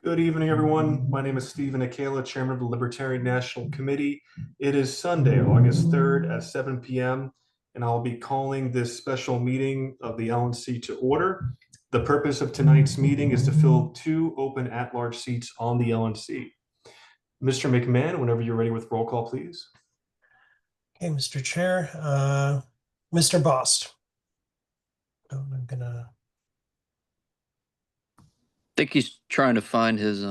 Good evening, everyone. My name is Stephen Akela, Chairman of the Libertarian National Committee. It is Sunday, August 3rd at 7 p.m., and I'll be calling this special meeting of the LNC to order. The purpose of tonight's meeting is to fill 2 open at-large seats on the LNC. Mr. McMahon, whenever you're ready with roll call, please. Okay, Mr. Chair, Mr. Bost. I'm gonna. I think he's trying to find his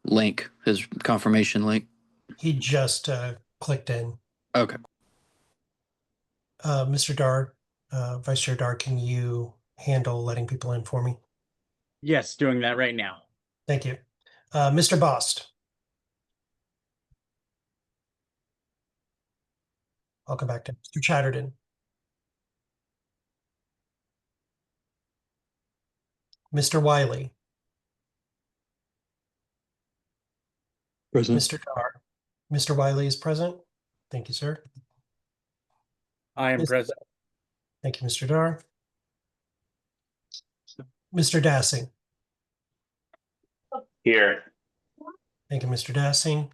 link, his confirmation link. He just clicked in. Okay. Mr. Dar, Vice Chair Dar, can you handle letting people in for me? Yes, doing that right now. Thank you. Mr. Bost. I'll come back to Mr. Chatterton. Mr. Wiley. Present. Mr. Dar. Mr. Wiley is present. Thank you, sir. I am Yes. present. Thank you, Mr. Dar. Mr. Dassing. Here. Thank you, Mr. Dassing.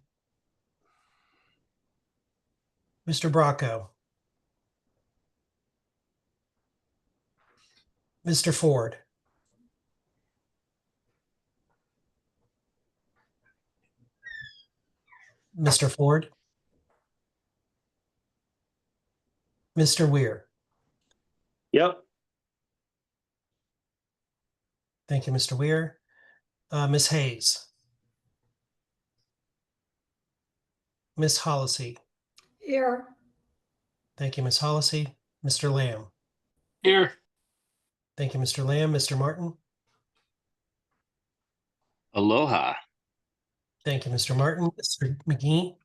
Mr. Bracco. Mr. Ford. Mr. Ford. Mr. Weir. Yep. Thank you, Mr. Weir. Ms. Hayes. Ms. Hollisey. Here. Thank you, Ms. Hollisey. Mr. Lamb. Here. Thank you, Mr. Lamb. Mr. Martin. Aloha. Thank you, Mr. Martin. Mr. McGee.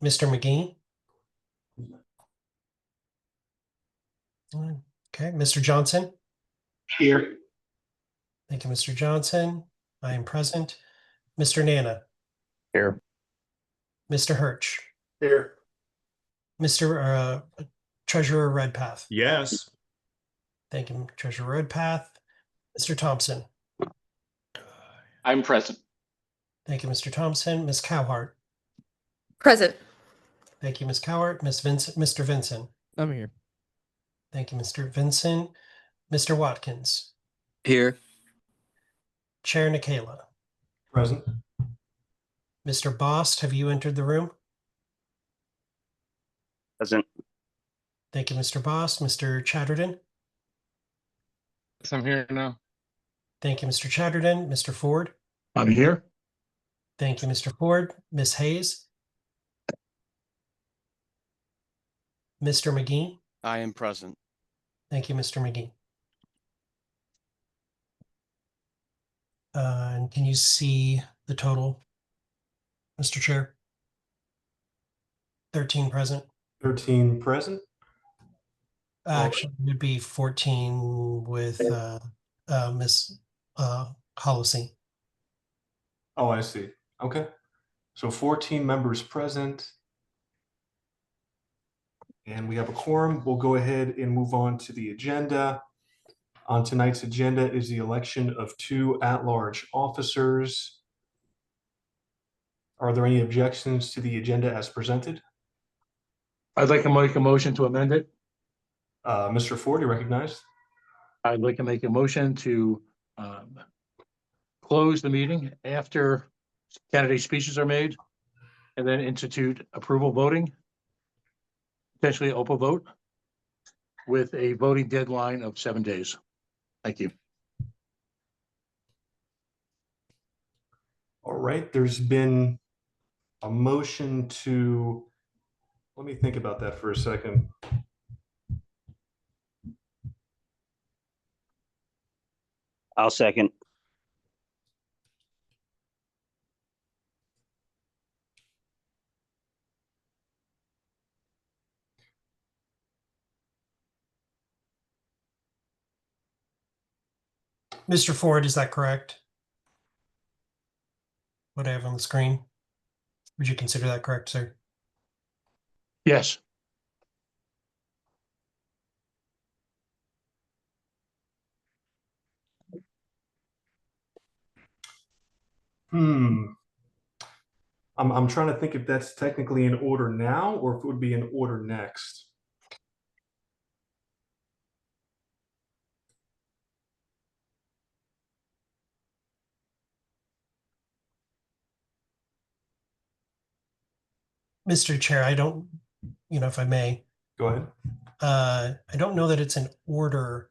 Mr. McGee. Okay, Mr. Johnson. Here. Thank you, Mr. Johnson. I am present. Mr. Nana. Here. Mr. Hirsch. Here. Mr. Treasurer Redpath. Yes. Thank you, Treasurer Redpath. Mr. Thompson. I'm present. Thank you, Mr. Thompson. Ms. Cowhart. Present. Thank you, Ms. Cowhart. Ms. Vincent, Mr. Vincent. I'm here. Thank you, Mr. Vincent. Mr. Watkins. Here. Chair Nikela. Present. Mr. Bost, have you entered the room? Present. Thank you, Mr. Bost. Mr. Chatterton. Yes, I'm here now. Thank you, Mr. Chatterton. Mr. Ford. I'm here. Thank you, Mr. Ford. Ms. Hayes. Mr. McGee. I am present. Thank you, Mr. McGee. And can you see the total, Mr. Chair? 13 present. 13 present. Actually, it would be 14 with Ms. Hollisey. Oh, I see. Okay. So 14 members present. And we have a quorum. We'll go ahead and move on to the agenda. On tonight's agenda is the election of 2 at-large officers. Are there any objections to the agenda as presented? I'd like to make a motion to amend it. Mr. Ford, you recognized? I'd like to make a motion to close the meeting after candidate speeches are made and then institute approval voting, potentially open vote with a voting deadline of 7 days. Thank you. All right, there's been a motion to, let me think about that for a second. I'll second. Mr. Ford, is that correct? What I have on the screen? Would you consider that correct, sir? Yes. I'm trying to think if that's technically in order now or if it would be in order next. Mr. Chair, I don't, if I may, Go ahead. I don't know that it's in order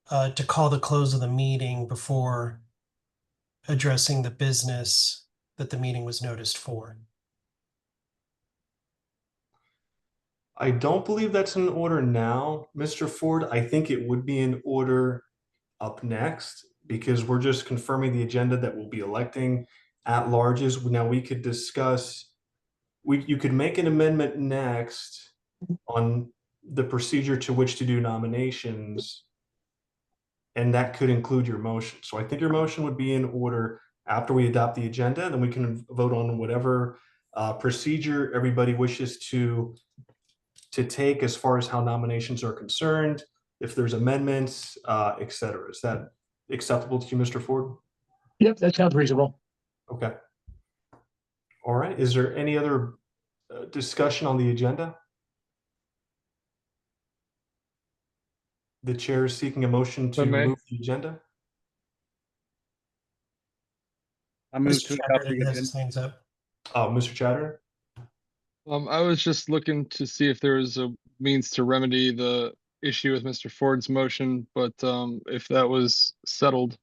to call the close of the meeting before addressing the business that the meeting was noticed for. I don't believe that's in order now, Mr. Ford. I think it would be in order up next because we're just confirming the agenda that we'll be electing at larges. Now we could discuss, you could make an amendment next on the procedure to which to do nominations, and that could include your motion. So I think your motion would be in order after we adopt the agenda, then we can vote on whatever procedure everybody wishes to take as far as how nominations are concerned, if there's amendments, et cetera. Is that acceptable to you, Mr. Ford? Yep, that sounds reasonable. Okay. All right. Is there any other discussion on the agenda? The chair is seeking a motion to may. move the agenda. I move Mr. to adopt Chatterton the has his agenda. hands up. Oh, Mr. Chatter. I was just looking to see if there was a means to remedy the issue with Mr. Ford's motion, but if that was settled.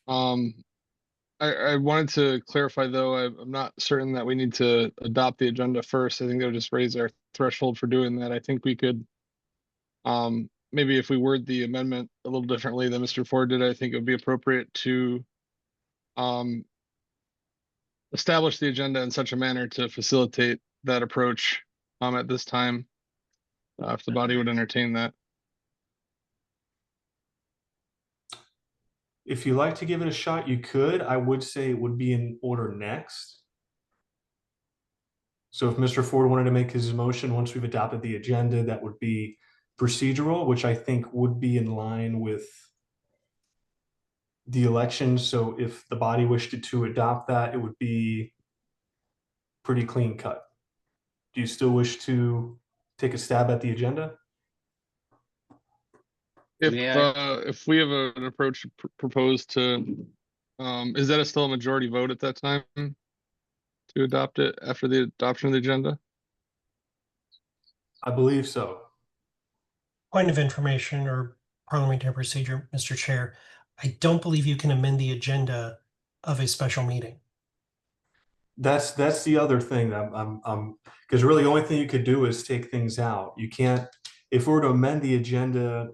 I wanted to clarify though, I'm not certain that we need to adopt the agenda first. I think they'll just raise our threshold for doing that. I think we could maybe if we word the amendment a little differently than Mr. Ford did, I think it would be appropriate to establish the agenda in such a manner to facilitate that approach at this time, if the body would entertain that. If you like to give it a shot, you could. I would say it would be in order next. So if Mr. Ford wanted to make his motion once we've adopted the agenda, that would be procedural, which I think would be in line with the election. So if the body wished to adopt that, it would be pretty clean cut. Do you still wish to take a stab at the agenda? If we have an approach proposed to, is that still a majority vote at that time to adopt it after the adoption of the agenda? I believe so. Point of information or parliamentary procedure, Mr. Chair. I don't believe you can amend the agenda of a special meeting. That's the other thing. Because really the only thing you could do is take things out. You can't, if we were to amend the agenda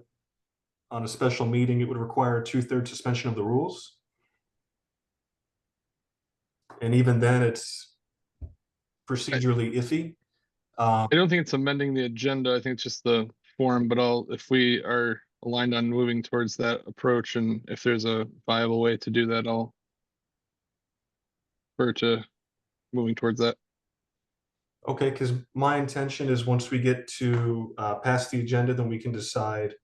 on a special meeting, it would require a 2/3 suspension of the rules. And even then it's procedurally iffy. I don't think it's amending the agenda. I think it's just the form, but if we are aligned on moving towards that approach and if there's a viable way to do that, I'll refer to moving towards that. Okay, because my intention is once we get to pass the agenda, then we can decide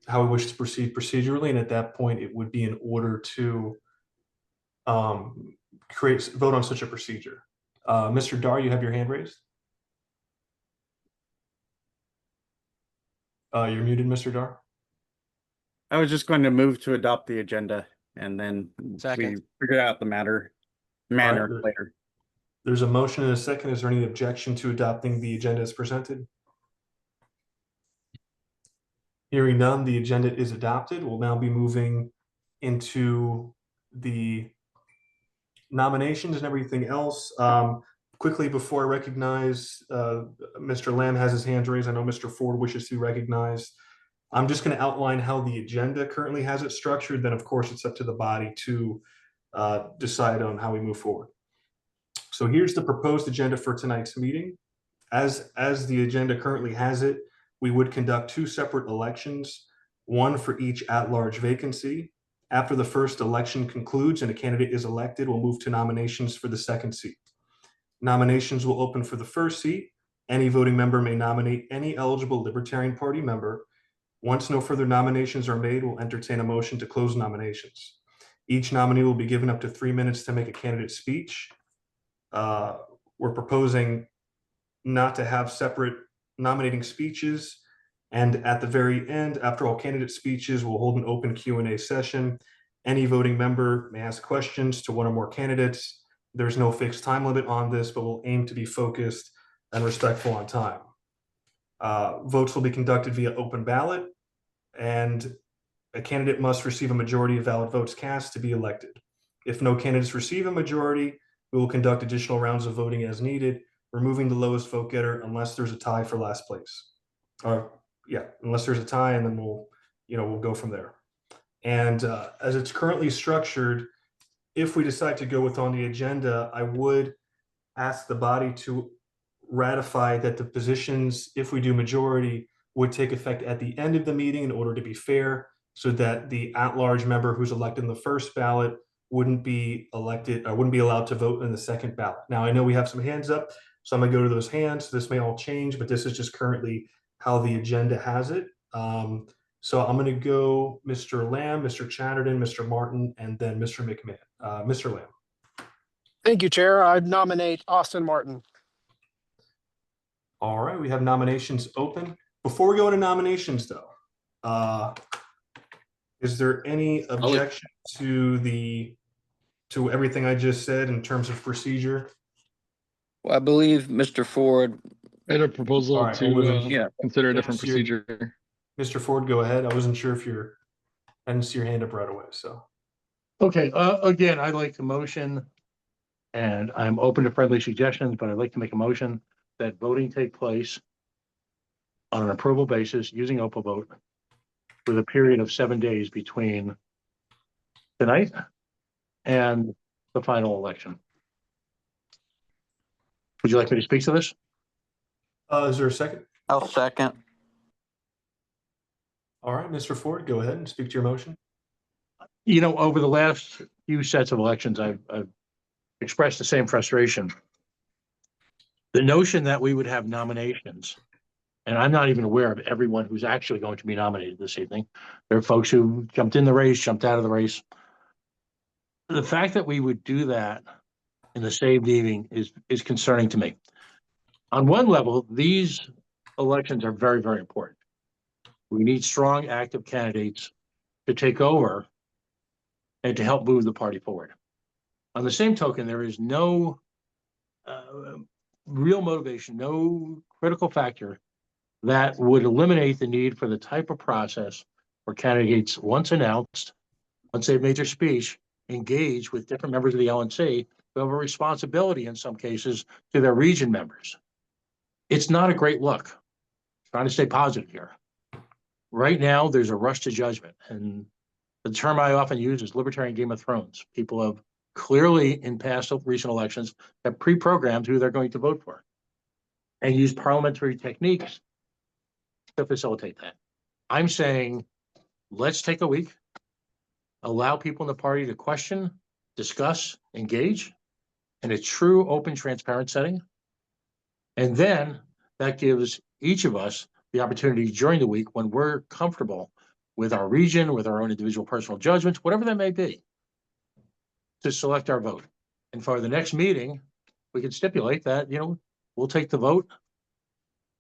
how we wish to proceed procedurally. And at that point, it would be in order to vote on such a procedure. Mr. Dar, you have your hand raised. You're muted, Mr. Dar. I was just going to move to adopt the agenda and then we Second. figure out the manner later. There's a motion and a second. Is there any objection to adopting the agenda as presented? Hearing none, the agenda is adopted. We'll now be moving into the nominations and everything else. Quickly, before I recognize Mr. Lamb has his hand raised. I know Mr. Ford wishes to be recognized. I'm just going to outline how the agenda currently has it structured. Then, of course, it's up to the body to decide on how we move forward. So here's the proposed agenda for tonight's meeting. As the agenda currently has it, we would conduct 2 separate elections, one for each at-large vacancy. After the first election concludes and a candidate is elected, we'll move to nominations for the second seat. Nominations will open for the first seat. Any voting member may nominate any eligible Libertarian Party member. Once no further nominations are made, we'll entertain a motion to close nominations. Each nominee will be given up to 3 minutes to make a candidate speech. We're proposing not to have separate nominating speeches. And at the very end, after all candidate speeches, we'll hold an open Q&A session. Any voting member may ask questions to one or more candidates. There's no fixed time limit on this, but we'll aim to be focused and respectful on time. Votes will be conducted via open ballot, and a candidate must receive a majority of valid votes cast to be elected. If no candidates receive a majority, we will conduct additional rounds of voting as needed, removing the lowest vote getter unless there's a tie for last place. Unless there's a tie, and then we'll go from there. And as it's currently structured, if we decide to go with on the agenda, I would ask the body to ratify that the positions, if we do majority, would take effect at the end of the meeting in order to be fair, so that the at-large member who's elected in the first ballot wouldn't be elected or wouldn't be allowed to vote in the second ballot. Now, I know we have some hands up, so I'm gonna go to those hands. This may all change, but this is just currently how the agenda has it. So I'm gonna go Mr. Lamb, Mr. Chatterton, Mr. Martin, and then Mr. McMahon. Mr. Lamb. Thank you, Chair. I nominate Austin Martin. All right, we have nominations open. Before we go into nominations, though, is there any objection to everything I just said in terms of procedure? Well, I believe Mr. Ford, I had a proposal All right, to yeah. consider a different Yes, you're- procedure. Mr. Ford, go ahead. I wasn't sure if I didn't see your hand up right away, so. Okay, again, I'd like to motion, and I'm open to friendly suggestions, but I'd like to make a motion that voting take place on an approval basis using open vote with a period of 7 days between tonight and the final election. Would you like me to speak to this? Is there a second? I'll second. All right, Mr. Ford, go ahead and speak to your motion. You know, over the last few sets of elections, I've expressed the same frustration. The notion that we would have nominations, and I'm not even aware of everyone who's actually going to be nominated this evening. There are folks who jumped in the race, jumped out of the race. The fact that we would do that in the same evening is concerning to me. On one level, these elections are very, very important. We need strong, active candidates to take over and to help move the party forward. On the same token, there is no real motivation, no critical factor that would eliminate the need for the type of process where candidates, once announced, once they've made their speech, engage with different members of the LNC who have a responsibility in some cases to their region members. It's not a great look. Trying to stay positive here. Right now, there's a rush to judgment, and the term I often use is Libertarian Game of Thrones. People have clearly, in past recent elections, have pre-programmed who they're going to vote for and use parliamentary techniques to facilitate that. I'm saying, let's take a week, allow people in the party to question, discuss, engage in a true, open, transparent setting. And then that gives each of us the opportunity during the week when we're comfortable with our region, with our own individual personal judgments, whatever that may be, to select our vote. And for the next meeting, we can stipulate that, we'll take the vote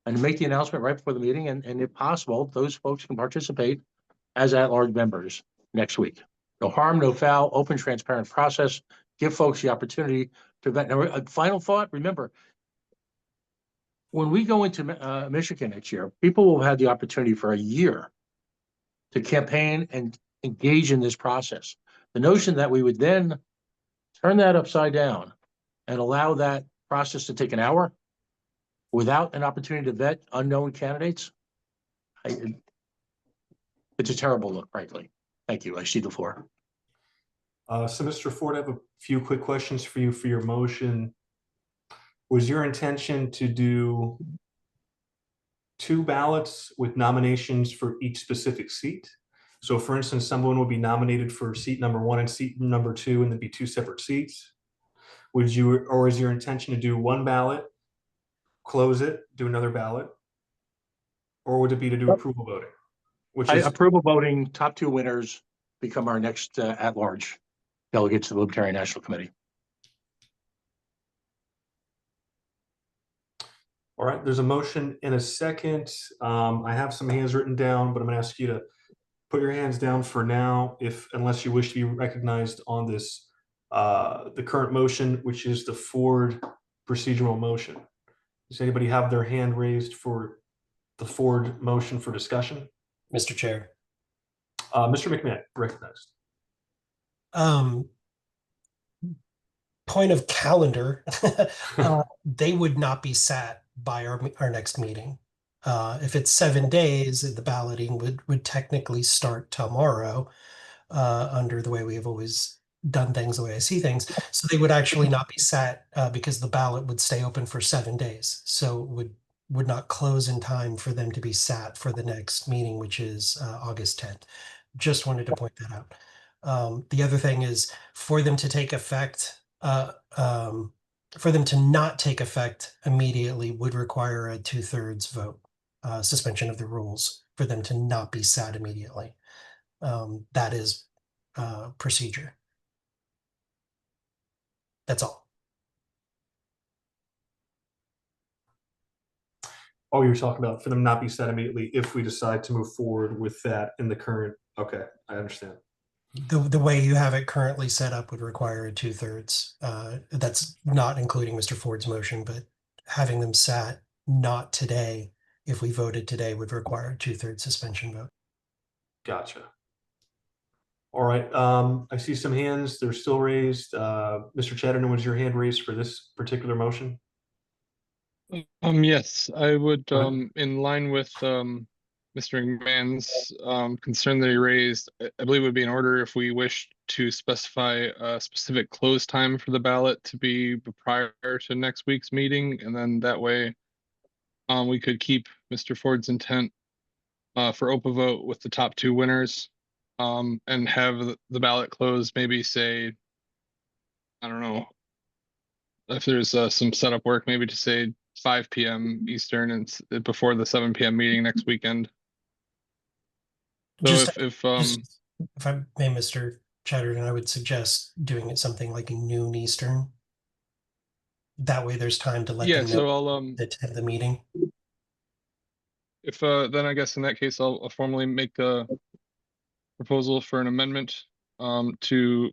and make the announcement right before the meeting. And if possible, those folks can participate as at-large members next week. No harm, no foul, open, transparent process. Give folks the opportunity to vet. Now, a final thought, remember, when we go into Michigan next year, people will have the opportunity for a year to campaign and engage in this process. The notion that we would then turn that upside down and allow that process to take an hour without an opportunity to vet unknown candidates, it's a terrible look, frankly. Thank you. I cede the floor. So Mr. Ford, I have a few quick questions for you for your motion. Was your intention to do 2 ballots with nominations for each specific seat? So for instance, someone would be nominated for seat number 1 and seat number 2, and there'd be 2 separate seats. Or is your intention to do 1 ballot, close it, do another ballot? Or would it be to do approval voting? Approval voting, top 2 winners become our next at-large delegates to the Libertarian National Committee. All right, there's a motion in a second. I have some hands written down, but I'm going to ask you to put your hands down for now, unless you wish to be recognized on this, the current motion, which is the Ford procedural motion. Does anybody have their hand raised for the Ford motion for discussion? Mr. Chair. Mr. McMahon, recognized. Point of calendar, they would not be sat by our next meeting. If it's 7 days, the balloting would technically start tomorrow, under the way we have always done things, the way I see things. So they would actually not be sat because the ballot would stay open for 7 days. So it would not close in time for them to be sat for the next meeting, which is August 10th. Just wanted to point that out. The other thing is for them to take effect, for them to not take effect immediately would require a 2/3 vote, suspension of the rules for them to not be sat immediately. That is procedure. That's all. Oh, you're talking about for them not be set immediately if we decide to move forward with that in the current. Okay, I understand. The way you have it currently set up would require a 2/3. That's not including Mr. Ford's motion, but having them sat not today, if we voted today, would require a 2/3 suspension vote. Gotcha. All right. I see some hands. They're still raised. Mr. Chatterton, was your hand raised for this particular motion? Yes, I would, Go ahead. in line with, Mr. McMahon's, concern that he raised, I believe it would be in order if we wish to specify a specific close time for the ballot to be prior to next week's meeting, and then that way, we could keep Mr. Ford's intent, for open vote with the top 2 winners, and have the ballot close, maybe say, I don't know, if there's some setup work, maybe to say 5 p.m. Eastern and before the 7 p.m. meeting next weekend. So Just if I may, Mr. Chatterton, I would suggest doing it something like noon Eastern. That way there's time to let yeah, them so know I'll to attend the meeting. if then I guess in that case I'll formally make a proposal for an amendment to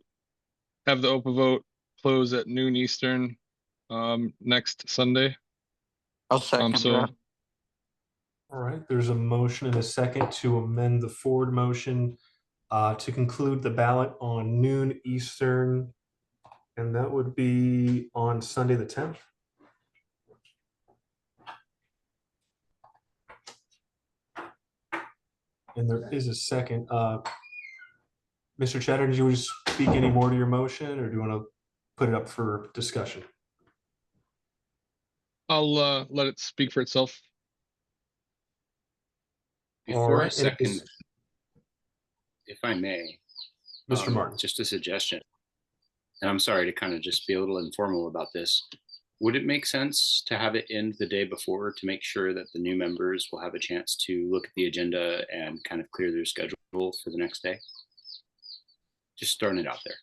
have the open vote close at noon Eastern next Sunday. I'll second So that. All right. There's a motion and a second to amend the Ford motion to conclude the ballot on noon Eastern, and that would be on Sunday the 10th. And there is a second. Mr. Chatter, did you want to speak any more to your motion, or do you want to put it up for discussion? I'll let it speak for itself. Before I right, and it is- second, if I may, Mr. Martin. just a suggestion. And I'm sorry to kind of just be a little informal about this. Would it make sense to have it end the day before to make sure that the new members will have a chance to look at the agenda and kind of clear their schedule for the next day? Just throwing it out there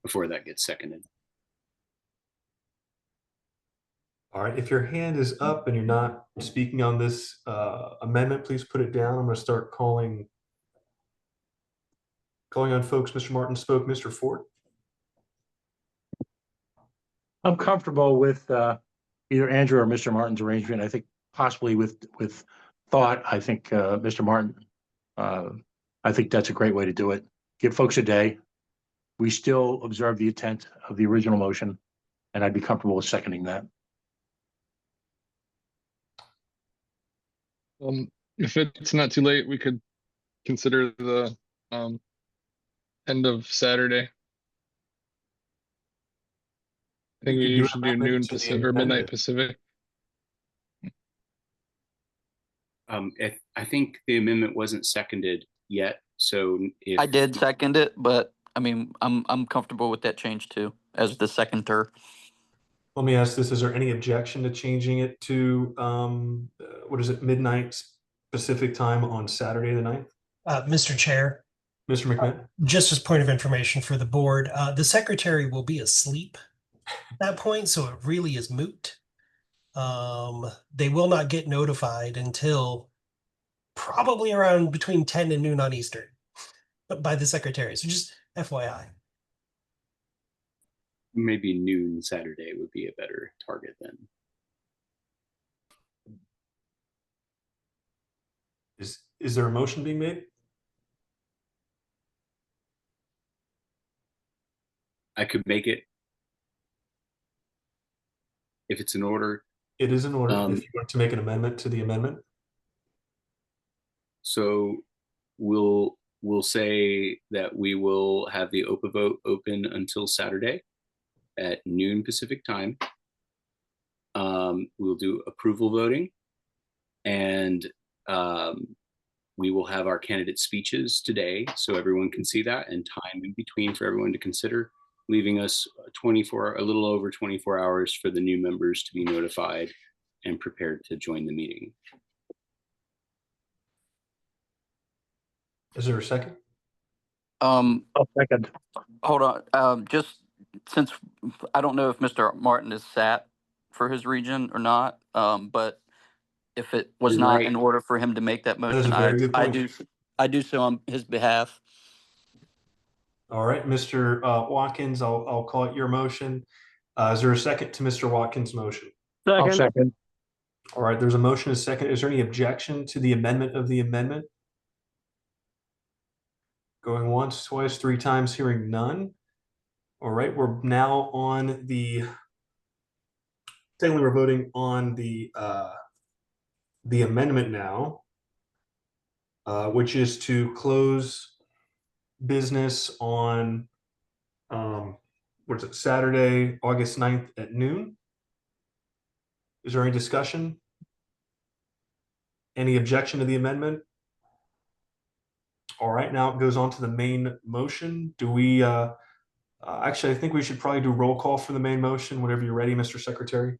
before that gets seconded. All right, if your hand is up and you're not speaking on this amendment, please put it down. I'm going to start calling on folks. Mr. Martin spoke. Mr. Ford? I'm comfortable with either Andrew or Mr. Martin's arrangement. I think possibly with thought, I think Mr. Martin, I think that's a great way to do it. Give folks a day. We still observe the intent of the original motion, and I'd be comfortable with seconding that. If it's not too late, we could consider the end of Saturday. I think we You could do usually do amendment noon to the Pacific or midnight amendment. Pacific. I think the amendment wasn't seconded yet, so if I did second it, but I mean, I'm comfortable with that change too, as the seconder. Let me ask this. Is there any objection to changing it to, what is it, midnight Pacific time on Saturday the 9th? Mr. Chair, Mr. McMahon? Just as point of information for the board, the secretary will be asleep at that point, so it really is moot. They will not get notified until probably around between 10 and noon on Eastern by the secretary. So just FYI. Maybe noon Saturday would be a better target then. Is there a motion being made? I could make it if it's in order. It is in order. If you want to make an amendment to the amendment. So we'll say that we will have the OPA vote open until Saturday at noon Pacific time. We'll do approval voting, and we will have our candidate speeches today, so everyone can see that, and time in between for everyone to consider, leaving us a little over 24 hours for the new members to be notified and prepared to join the meeting. Is there a second? I'll second. Hold on. Just since I don't know if Mr. Martin is sat for his region or not, but if it was You're not right. in order for him to make that is a motion, very good I point. do so on his behalf. All right, Mr. Watkins, I'll call it your motion. Is there a second to Mr. Watkins' motion? I'll Second. second. All right, there's a motion, a second. Is there any objection to the amendment of the amendment? Going once, twice, three times, hearing none. All right, we're now on technically we're voting on the amendment now, which is to close business on what's it, Saturday, August 9th at noon. Is there any discussion? Any objection to the amendment? All right, now it goes on to the main motion. Do we actually, I think we should probably do roll call for the main motion whenever you're ready, Mr. Secretary.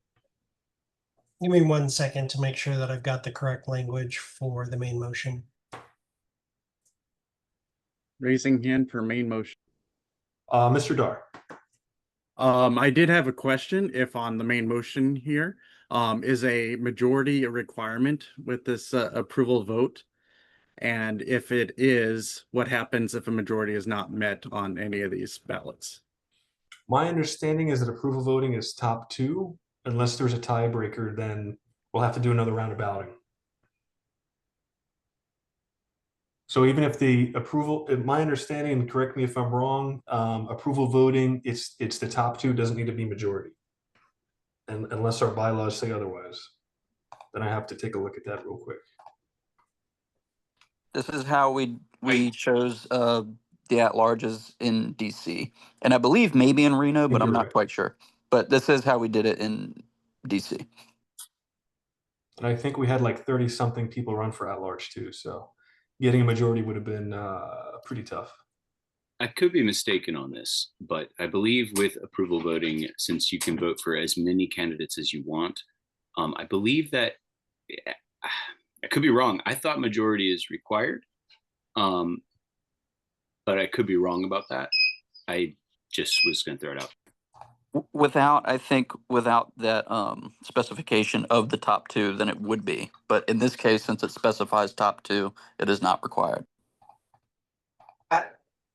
Give me 1 second to make sure that I've got the correct language for the main motion. Raising hand for main motion. Mr. Dar. I did have a question. If on the main motion here, is a majority a requirement with this approval vote? And if it is, what happens if a majority is not met on any of these ballots? My understanding is that approval voting is top two. Unless there's a tiebreaker, then we'll have to do another round of balloting. So even if the approval, my understanding, and correct me if I'm wrong, approval voting, it's the top two, doesn't need to be majority. And unless our bylaws say otherwise, then I have to take a look at that real quick. This is how we chose the at-larges in DC, and I believe maybe in Reno, but I'm not quite sure. But this is how we did it in DC. And I think we had like 30 something people run for at-large too, so getting a majority would have been pretty tough. I could be mistaken on this, but I believe with approval voting, since you can vote for as many candidates as you want, I believe that I could be wrong. I thought majority is required, but I could be wrong about that. I just was going to throw it out. I think without that specification of the top two, then it would be. But in this case, since it specifies top two, it is not required.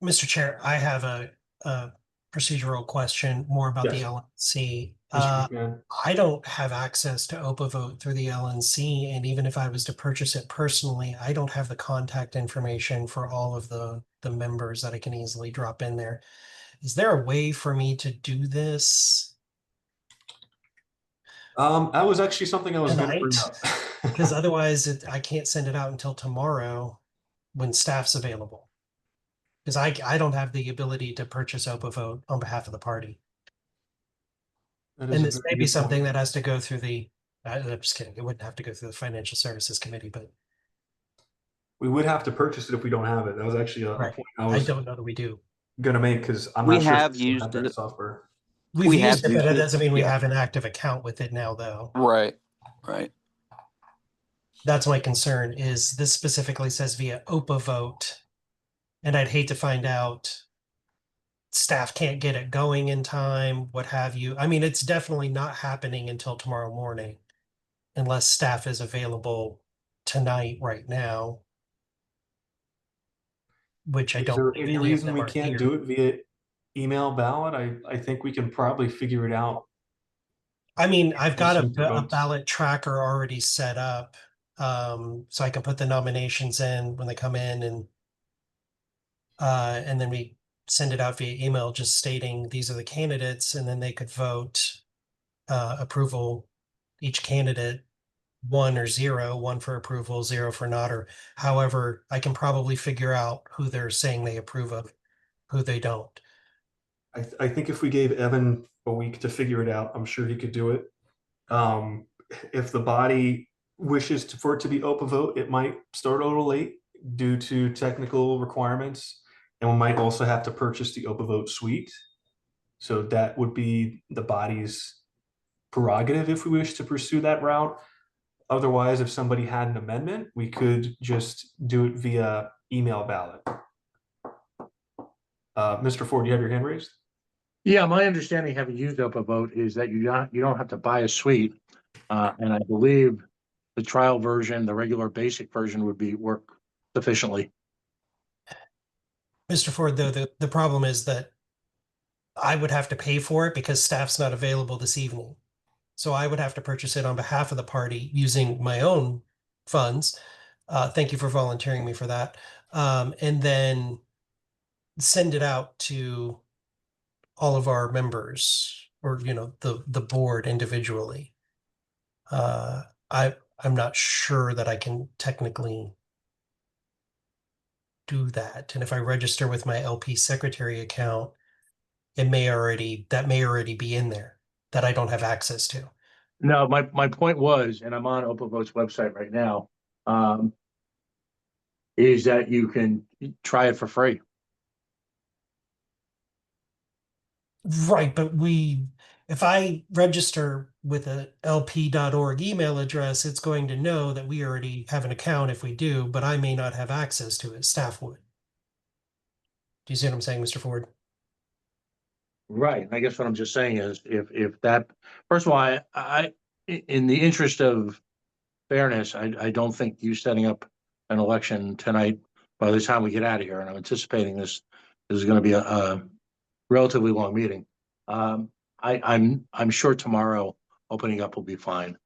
Mr. Chair, I have a procedural question more about the Yes. LNC. Mr. McMahon. I don't have access to OPA vote through the LNC, and even if I was to purchase it personally, I don't have the contact information for all of the members that I can easily drop in there. Is there a way for me to do this? That was actually something I was going to bring Tonight? up. Because otherwise I can't send it out until tomorrow when staff's available. Because I don't have the ability to purchase OPA vote on behalf of the party. That is And a this very may be good something point. that has to go through I'm just kidding. It wouldn't have to go through the Financial Services Committee, but We would have to purchase it if we don't have it. That was actually a right. point I I was don't know that we do. going to make because I'm We not sure if have we still used that it. software. We've We have used it, but used it it, doesn't mean we yeah. have an active account with it now, though. Right. That's my concern. Is this specifically says via OPA vote, And I'd hate to find out staff can't get it going in time, what have you. I mean, it's definitely not happening until tomorrow morning unless staff is available tonight right now, which I Is don't there believe any any of reason them we are can't here. do it via email ballot? I think we can probably figure it out. I mean, I've got Listen to a votes. ballot tracker already set up, so I can put the nominations in when they come in, and then we send it out via email, just stating these are the candidates, and then they could vote approval each candidate 1 or 0, 1 for approval, 0 for not, or however I can probably figure out who they're saying they approve of, who they don't. I think if we gave Evan a week to figure it out, I'm sure he could do it. If the body wishes for it to be open vote, it might start a little late due to technical requirements, and we might also have to purchase the open vote suite. So that would be the body's prerogative if we wish to pursue that route. Otherwise, if somebody had an amendment, we could just do it via email ballot. Mr. Ford, you have your hand raised? Yeah, my understanding, having used Open Vote, is that you don't have to buy a suite. And I believe the trial version, the regular basic version would work sufficiently. Mr. Ford, though, the problem is that I would have to pay for it because staff's not available this evening. So I would have to purchase it on behalf of the party using my own funds. Thank you for volunteering me for that. And then send it out to all of our members or, the board individually. I'm not sure that I can technically do that. And if I register with my LP secretary account, that may already be in there that I don't have access to. No, my point was, and I'm on Open Vote's website right now, is that you can try it for free. Right, but if I register with a lp.org email address, it's going to know that we already have an account if we do, but I may not have access to it. Staff would. Do you see what I'm saying, Mr. Ford? Right. I guess what I'm just saying is if that, first of all, I in the interest of fairness, I don't think you setting up an election tonight by the time we get out of here, and I'm anticipating this is going to be a relatively long meeting. I'm sure tomorrow opening up will be fine.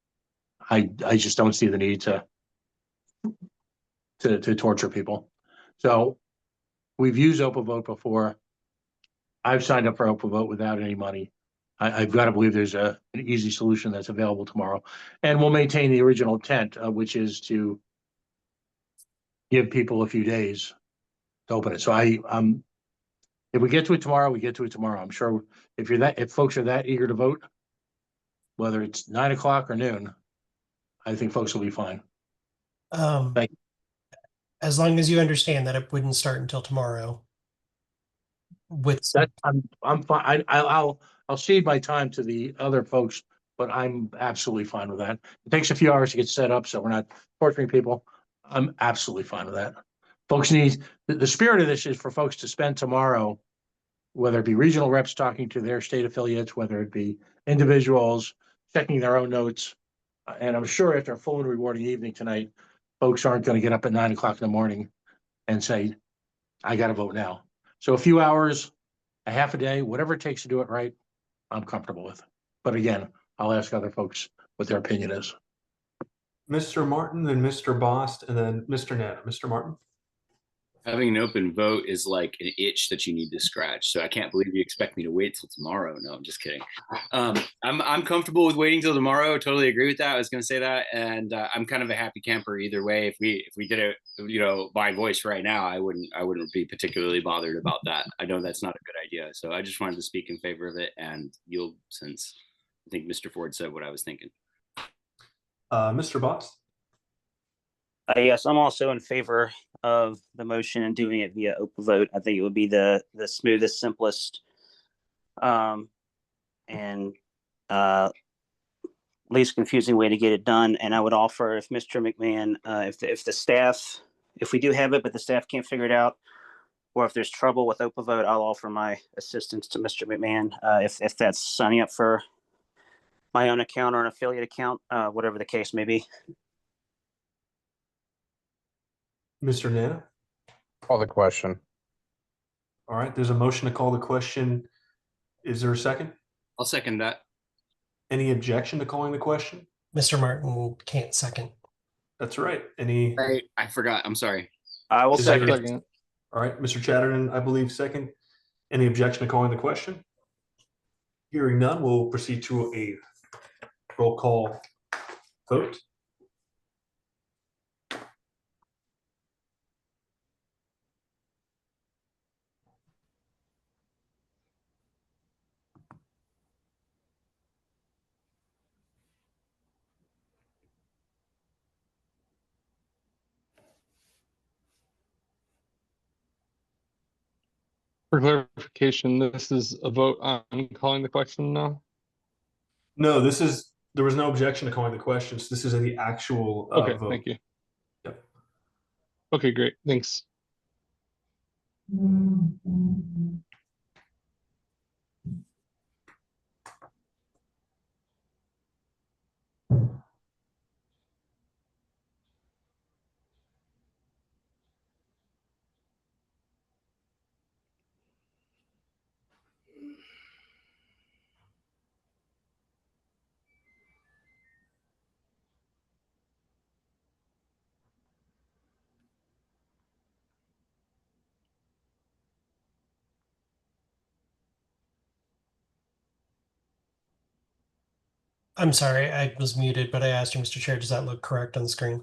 I just don't see the need to torture people. So we've used Open Vote before. I've signed up for Open Vote without any money. I've got to believe there's an easy solution that's available tomorrow, and we'll maintain the original intent, which is to give people a few days to open it. So if we get to it tomorrow, we get to it tomorrow. I'm sure if folks are that eager to vote, whether it's 9 o'clock or noon, I think folks will be fine. Thank you. As long as you understand that it wouldn't start until tomorrow. With That I'm fine. I'll cede my time to the other folks, but I'm absolutely fine with that. It takes a few hours to get set up, so we're not torturing people. I'm absolutely fine with that. Folks need the spirit of this is for folks to spend tomorrow, whether it be regional reps talking to their state affiliates, whether it be individuals checking their own notes. And I'm sure after a full and rewarding evening tonight, folks aren't going to get up at 9 o'clock in the morning and say, I got to vote now. So a few hours, a half a day, whatever it takes to do it right, I'm comfortable with. But again, I'll ask other folks what their opinion is. Mr. Martin, then Mr. Bost, and then Mr. Nana. Mr. Martin? Having an open vote is like an itch that you need to scratch. So I can't believe you expect me to wait till tomorrow. No, I'm just kidding. I'm comfortable with waiting till tomorrow. Totally agree with that. I was going to say that, and I'm kind of a happy camper either way. If we did it, by voice right now, I wouldn't be particularly bothered about that. I know that's not a good idea. So I just wanted to speak in favor of it and yield, since I think Mr. Ford said what I was thinking. Mr. Bost? Yes, I'm also in favor of the motion and doing it via open vote. I think it would be the smoothest, simplest, and least confusing way to get it done. And I would offer, if Mr. McMahon, if the staff, if we do have it, but the staff can't figure it out, or if there's trouble with open vote, I'll offer my assistance to Mr. McMahon. If that's signing up for my own account or an affiliate account, whatever the case may be. Mr. Nana? Call the question. All right, there's a motion to call the question. Is there a second? I'll second that. Any objection to calling the question? Mr. Martin can't second. That's right. Any? I forgot. I'm sorry. I will Is there- second. Second. All right, Mr. Chatterton, I believe second. Any objection to calling the question? Hearing none, we'll proceed to a roll call vote. For clarification, this is a vote on calling the question now? No, there was no objection to calling the questions. This is the actual Okay, vote. thank you. Yep. Okay, great. Thanks. I'm sorry, I was muted, but I asked you, Mr. Chair, does that look correct on the screen?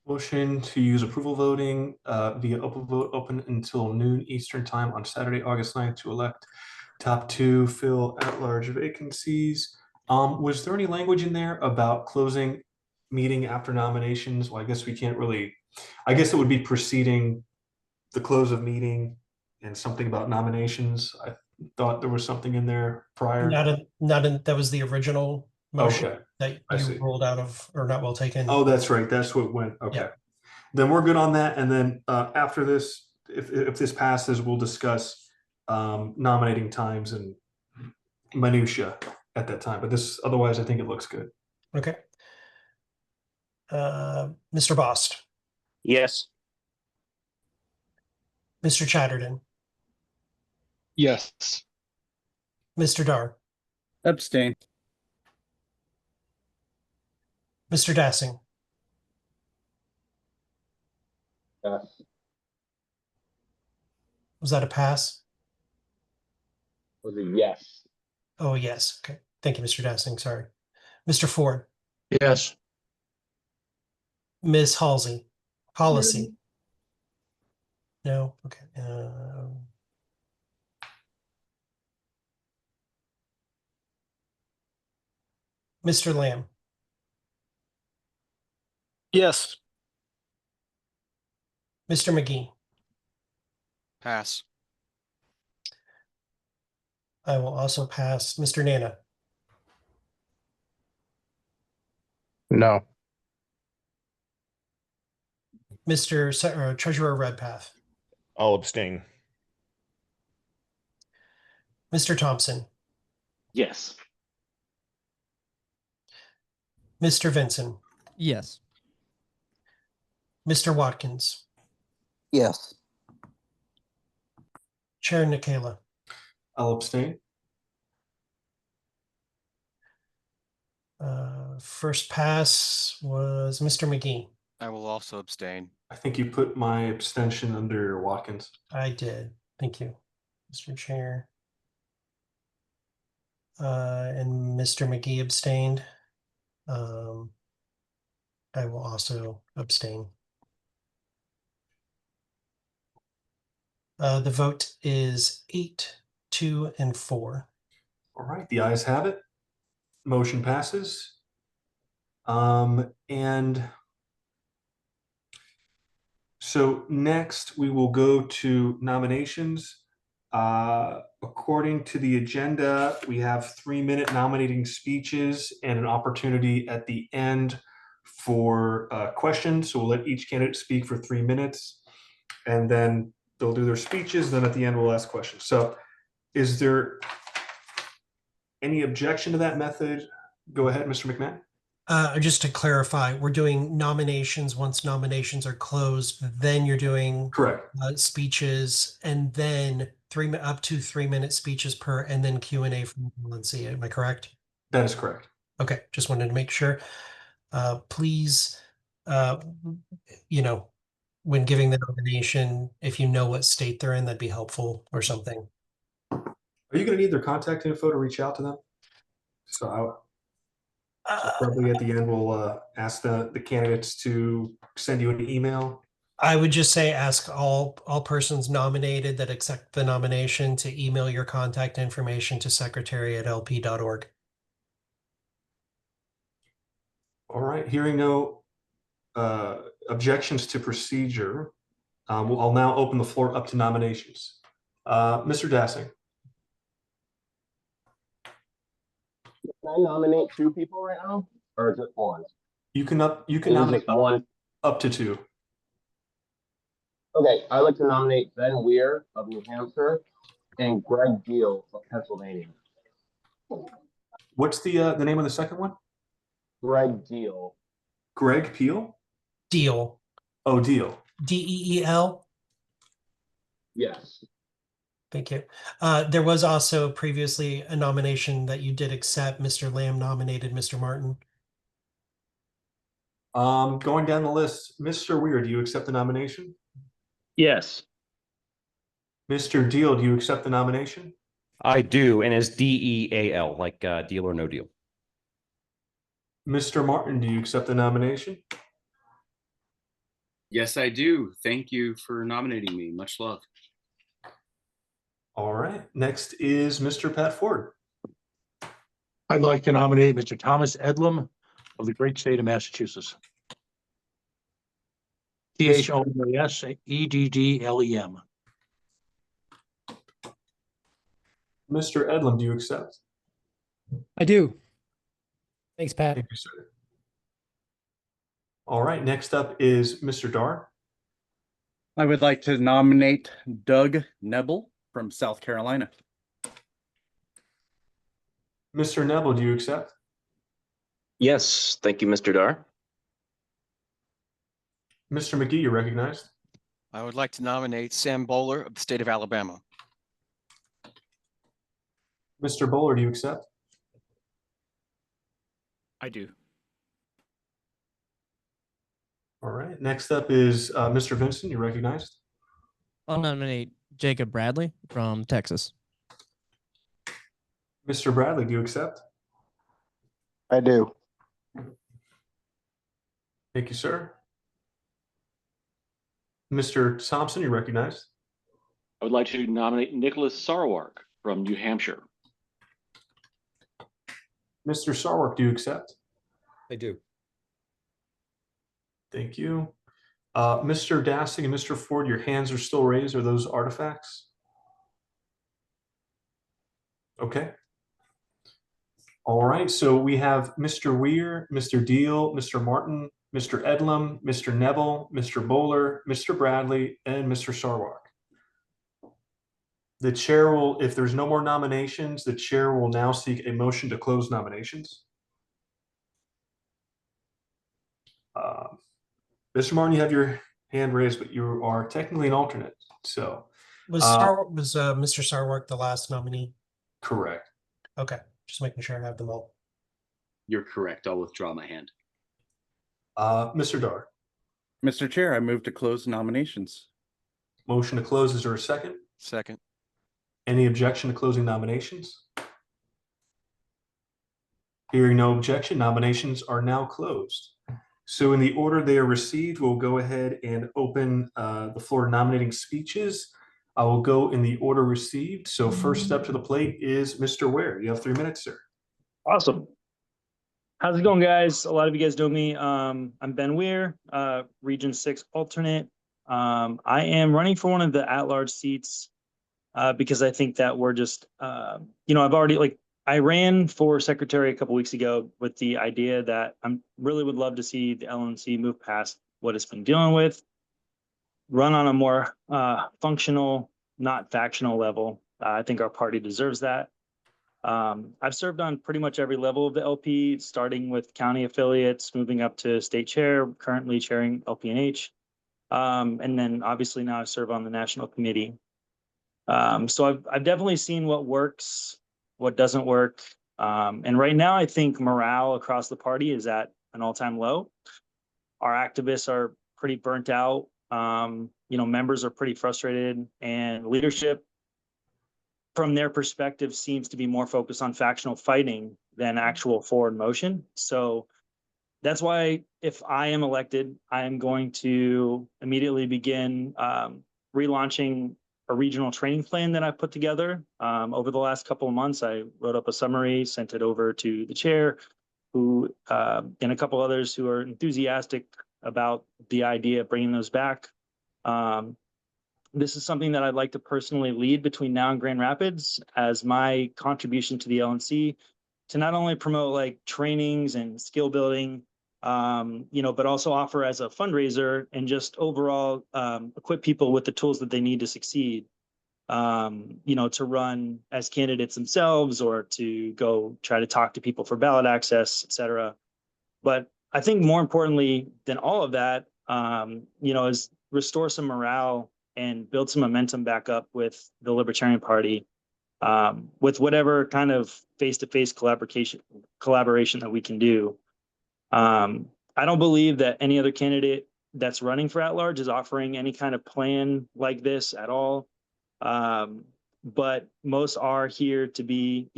Motion to use approval voting via open vote open until noon Eastern time on Saturday, August 9th to elect top two fill at-large vacancies. Was there any language in there about closing meeting after nominations? Well, I guess we can't really, I guess it would be preceding the close of meeting and something about nominations. I thought there was something in there prior. That was the original motion Okay, that I you see. rolled out of, or not well taken. Oh, that's right. That's what went. Okay. Yeah. Then we're good on that. And then after this, if this passes, we'll discuss nominating times and minutia at that time. But this, otherwise, I think it looks good. Okay. Mr. Bost, Yes. Mr. Chatterton, Yes. Mr. Dar, Abstain. Mr. Dassing, Yes. was that a pass? Was a yes. Oh, yes. Okay. Thank you, Mr. Dassing. Sorry. Mr. Ford, Yes. Ms. Halsey, policy. No. Okay. Mr. Lamb, Yes. Mr. McGee. Pass. I will also pass. Mr. Nana, No. Mr. Treasurer Redpath, I'll abstain. Mr. Thompson, Yes. Mr. Vinson, Yes. Mr. Watkins, Yes. Chair Nikayla. I'll abstain. First pass was Mr. McGee. I will also abstain. I think you put my abstention under Watkins. I did. Thank you, Mr. Chair. And Mr. McGee abstained. I will also abstain. The vote is 8, 2, and 4. All right, the ayes have it. Motion passes. And so next we will go to nominations. According to the agenda, we have 3-minute nominating speeches and an opportunity at the end for questions. So we'll let each candidate speak for 3 minutes. And then They'll do their speeches, then at the end we'll ask questions. So is there any objection to that method? Go ahead, Mr. McMahon. Just to clarify, we're doing nominations. Once nominations are closed, then you're doing Correct. speeches, and then up to 3-minute speeches per, and then Q&A from LNC. Am I correct? That is correct. Okay, just wanted to make sure. Please, when giving the nomination, if you know what state they're in, that'd be helpful or something. Are you going to need their contact info to reach out to them? So probably at the end, we'll ask the candidates to send you an email. I would just say ask all persons nominated that accept the nomination to email your contact information to secretary@lp.org. All right, hearing no objections to procedure, I'll now open the floor up to nominations. Mr. Dassing. Can I nominate 2 people right now, or just 1? You can nominate just 1. Up to 2. Okay, I'd like to nominate Ben Weir of New Hampshire and Greg Deal of Pennsylvania. What's the name of the second one? Greg Deal. Greg Peel? Deal. Oh, Deal. DEEL. Yes. Thank you. There was also previously a nomination that you did accept. Mr. Lamb nominated Mr. Martin. Going down the list, Mr. Weir, do you accept the nomination? Yes. Mr. Deal, do you accept the nomination? I do, and it's DEAL, like deal or no deal. Mr. Martin, do you accept the nomination? Yes, I do. Thank you for nominating me. Much love. All right. Next is Mr. Pat Ford. I'd like to nominate Mr. Thomas Edlum of the great state of Massachusetts. THOMASEDDLEM. Mr. Edlum, do you accept? I do. Thanks, Pat. Thank you, sir. All right. Next up is Mr. Dar. I would like to nominate Doug Nebel from South Carolina. Mr. Nebel, do you accept? Yes, thank you, Mr. Dar. Mr. McGee, you're recognized. I would like to nominate Sam Bowler of the state of Alabama. Mr. Bowler, do you accept? I do. All right. Next up is Mr. Vincent, you're recognized. I'll nominate Jacob Bradley from Texas. Mr. Bradley, do you accept? I do. Thank you, sir. Mr. Thompson, you're recognized. I would like to nominate Nicholas Sarwark from New Hampshire. Mr. Sarwark, do you accept? I do. Thank you. Mr. Dassing and Mr. Ford, your hands are still raised. Are those artifacts? Okay. All right. So we have Mr. Weir, Mr. Deal, Mr. Martin, Mr. Edlum, Mr. Neville, Mr. Bowler, Mr. Bradley, and Mr. Sarwark. The chair will, if there's no more nominations, the chair will now seek a motion to close nominations. Mr. Martin, you have your hand raised, but you are technically an alternate. So Was Mr. Sarwark the last nominee? Correct. Okay, just making sure I have them all. You're correct. I'll withdraw my hand. Mr. Dar. Mr. Chair, I move to close nominations. Motion to close. Is there a second? Second. Any objection to closing nominations? Hearing no objection, nominations are now closed. So in the order they are received, we'll go ahead and open the floor nominating speeches. I will go in the order received. So first up to the plate is Mr. Ware. You have 3 minutes, sir. Awesome. How's it going, guys? A lot of you guys know me. I'm Ben Weir, Region 6 alternate. I am running for one of the at-large seats because I think that we're just, I've already, I ran for secretary a couple weeks ago with the idea that I really would love to see the LNC move past what it's been dealing with. run on a more functional, not factional level. I think our party deserves that. I've served on pretty much every level of the LP, starting with county affiliates, moving up to state chair, currently chairing LPNH. And then obviously now I serve on the national committee. So I've definitely seen what works, what doesn't work. And right now I think morale across the party is at an all-time low. Our activists are pretty burnt out. Members are pretty frustrated, and leadership from their perspective seems to be more focused on factional fighting than actual forward motion. So that's why if I am elected, I am going to immediately begin relaunching a regional training plan that I put together. Over the last couple of months, I wrote up a summary, sent it over to the chair, who and a couple others who are enthusiastic about the idea of bringing those back. This is something that I'd like to personally lead between now and Grand Rapids as my contribution to the LNC to not only promote like trainings and skill building, but also offer as a fundraiser and just overall equip people with the tools that they need to succeed, to run as candidates themselves or to go try to talk to people for ballot access, et cetera. But I think more importantly than all of that, is restore some morale and build some momentum back up with the Libertarian Party, with whatever kind of face-to-face collaboration that we can do. I don't believe that any other candidate that's running for at-large is offering any kind of plan like this at all. But most are here to be,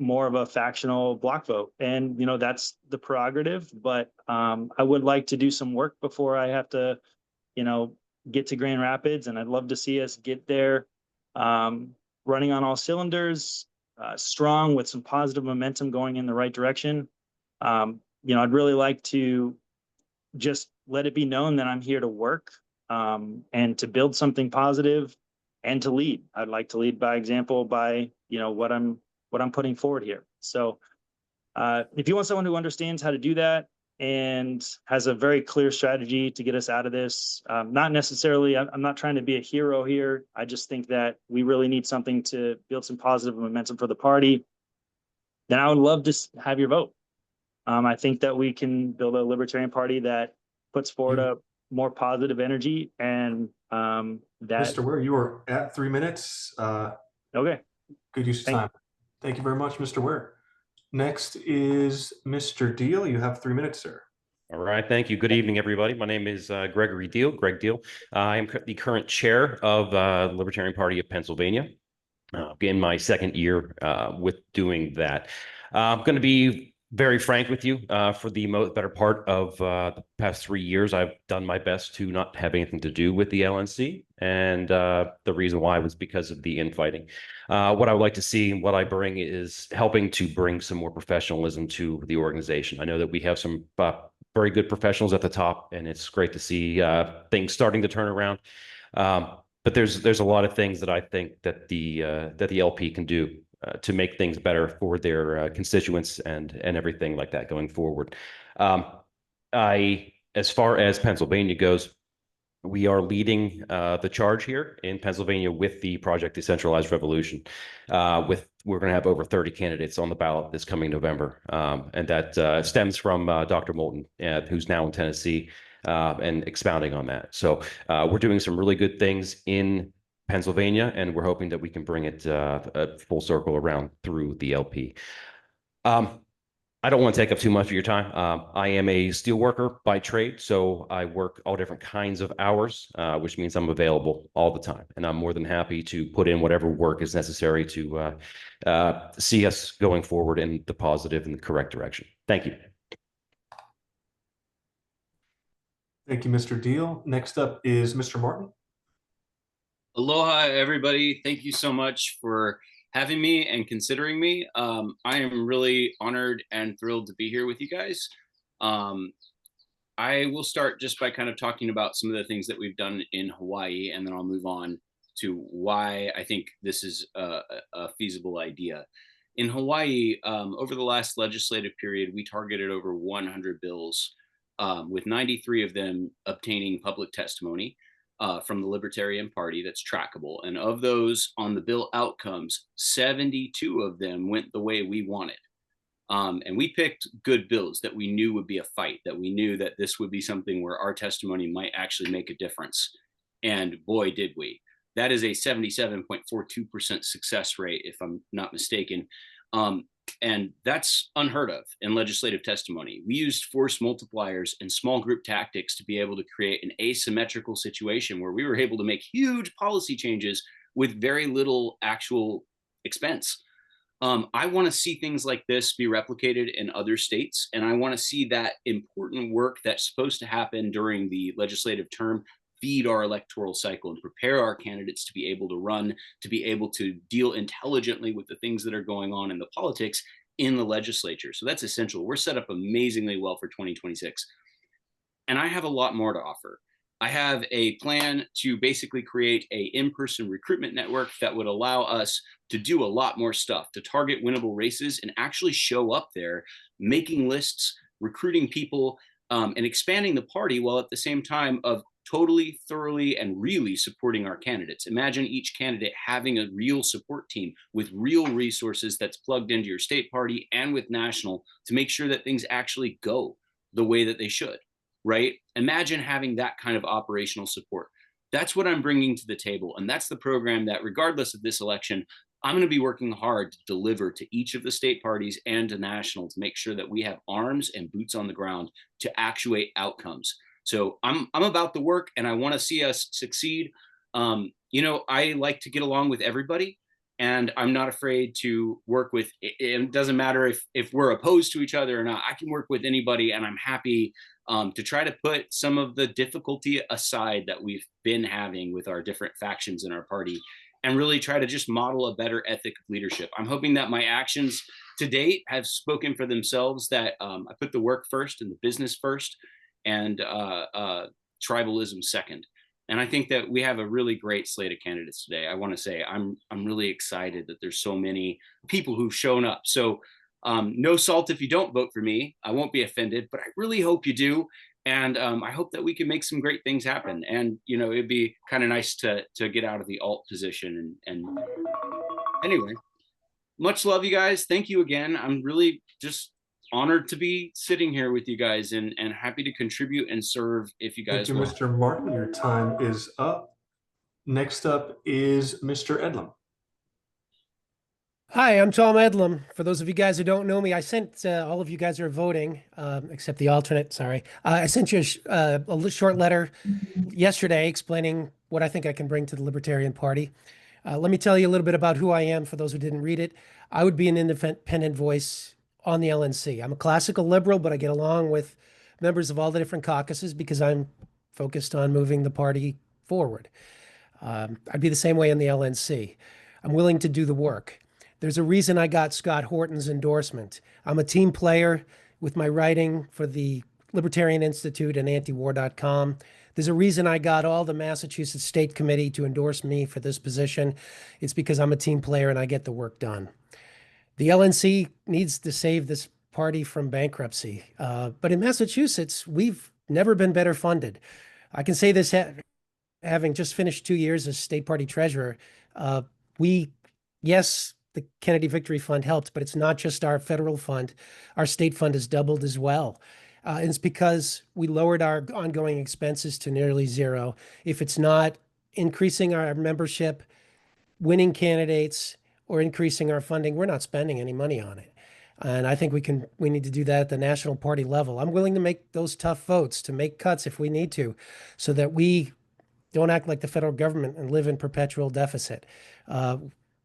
more of a factional block vote. And, that's the prerogative. But I would like to do some work before I have to, get to Grand Rapids. And I'd love to see us get there running on all cylinders, strong with some positive momentum going in the right direction. I'd really like to just let it be known that I'm here to work and to build something positive and to lead. I'd like to lead by example by, what I'm putting forward here. So if you want someone who understands how to do that and has a very clear strategy to get us out of this, not necessarily, I'm not trying to be a hero here. I just think that we really need something to build some positive momentum for the party. Then I would love to have your vote. I think that we can build a Libertarian Party that puts forward a more positive energy and that. Mr. Ware, you are at 3 minutes. Okay. Good use of time. Thank you very much, Mr. Ware. Next is Mr. Deal. You have 3 minutes, sir. All right, thank you. Good evening, everybody. My name is Gregory Deal, Greg Deal. I am the current chair of the Libertarian Party of Pennsylvania. In my second year with doing that. I'm going to be very frank with you. For the better part of the past 3 years, I've done my best to not have anything to do with the LNC. And the reason why was because of the infighting. What I would like to see and what I bring is helping to bring some more professionalism to the organization. I know that we have some very good professionals at the top, and it's great to see things starting to turn around. But there's a lot of things that I think that the LP can do to make things better for their constituents and everything like that going forward. As far as Pennsylvania goes, we are leading the charge here in Pennsylvania with the Project Decentralized Revolution. We're going to have over 30 candidates on the ballot this coming November, and that stems from Dr. Moulton, who's now in Tennessee. And expounding on that. So we're doing some really good things in Pennsylvania, and we're hoping that we can bring it full circle around through the LP. I don't want to take up too much of your time. I am a steel worker by trade, so I work all different kinds of hours, which means I'm available all the time. And I'm more than happy to put in whatever work is necessary to see us going forward in the positive and the correct direction. Thank you. Thank you, Mr. Deal. Next up is Mr. Martin. Aloha, everybody. Thank you so much for having me and considering me. I am really honored and thrilled to be here with you guys. I will start just by kind of talking about some of the things that we've done in Hawaii, and then I'll move on to why I think this is a feasible idea. In Hawaii, over the last legislative period, we targeted over 100 bills, with 93 of them obtaining public testimony. from the Libertarian Party that's trackable. And of those on the bill outcomes, 72 of them went the way we wanted. And we picked good bills that we knew would be a fight, that we knew that this would be something where our testimony might actually make a difference. And boy, did we. That is a 77.42% success rate, if I'm not mistaken. And that's unheard of in legislative testimony. We used force multipliers and small group tactics to be able to create an asymmetrical situation where we were able to make huge policy changes with very little actual expense. I want to see things like this be replicated in other states. And I want to see that important work that's supposed to happen during the legislative term feed our electoral cycle and prepare our candidates to be able to run, to be able to deal intelligently with the things that are going on in the politics in the legislature. So that's essential. We're set up amazingly well for 2026. And I have a lot more to offer. I have a plan to basically create a in-person recruitment network that would allow us to do a lot more stuff, to target winnable races and actually show up there, making lists, recruiting people, and expanding the party while at the same time of totally, thoroughly, and really supporting our candidates. Imagine each candidate having a real support team with real resources that's plugged into your state party and with national to make sure that things actually go the way that they should, right? Imagine having that kind of operational support. That's what I'm bringing to the table. And that's the program that, regardless of this election, I'm going to be working hard to deliver to each of the state parties and to national to make sure that we have arms and boots on the ground to actuate outcomes. So I'm about the work and I want to see us succeed. You know, I like to get along with everybody and I'm not afraid to work with, it doesn't matter if we're opposed to each other or not, I can work with anybody and I'm happy to try to put some of the difficulty aside that we've been having with our different factions in our party and really try to just model a better ethic of leadership. I'm hoping that my actions to date have spoken for themselves, that I put the work first and the business first, and tribalism second. And I think that we have a really great slate of candidates today. I want to say I'm really excited that there's so many people who've shown up. So no salt if you don't vote for me. I won't be offended, but I really hope you do. And I hope that we can make some great things happen. And, you know, it'd be kind of nice to get out of the alt position. And anyway, much love, you guys. Thank you again. I'm really just honored to be sitting here with you guys and happy to contribute and serve if you guys Thank you, want. Mr. Martin. Your time is up. Next up is Mr. Edlam. Hi, I'm Tom Edlam. For those of you guys who don't know me, I sent all of you guys who are voting, except the alternate, sorry. I sent you a short letter yesterday explaining what I think I can bring to the Libertarian Party. Let me tell you a little bit about who I am for those who didn't read it. I would be an independent voice on the LNC. I'm a classical liberal, but I get along with members of all the different caucuses because I'm focused on moving the party forward. I'd be the same way in the LNC. I'm willing to do the work. There's a reason I got Scott Horton's endorsement. I'm a team player with my writing for the Libertarian Institute and antiwar.com. There's a reason I got all the Massachusetts State Committee to endorse me for this position. It's because I'm a team player and I get the work done. The LNC needs to save this party from bankruptcy. But in Massachusetts, we've never been better funded. I can say this having just finished 2 years as state party treasurer. Yes, the Kennedy Victory Fund helped, but it's not just our federal fund. Our state fund has doubled as well. And it's because we lowered our ongoing expenses to nearly zero. If it's not increasing our membership, winning candidates, or increasing our funding, we're not spending any money on it. And I think we need to do that at the national party level. I'm willing to make those tough votes, to make cuts if we need to, so that we don't act like the federal government and live in perpetual deficit.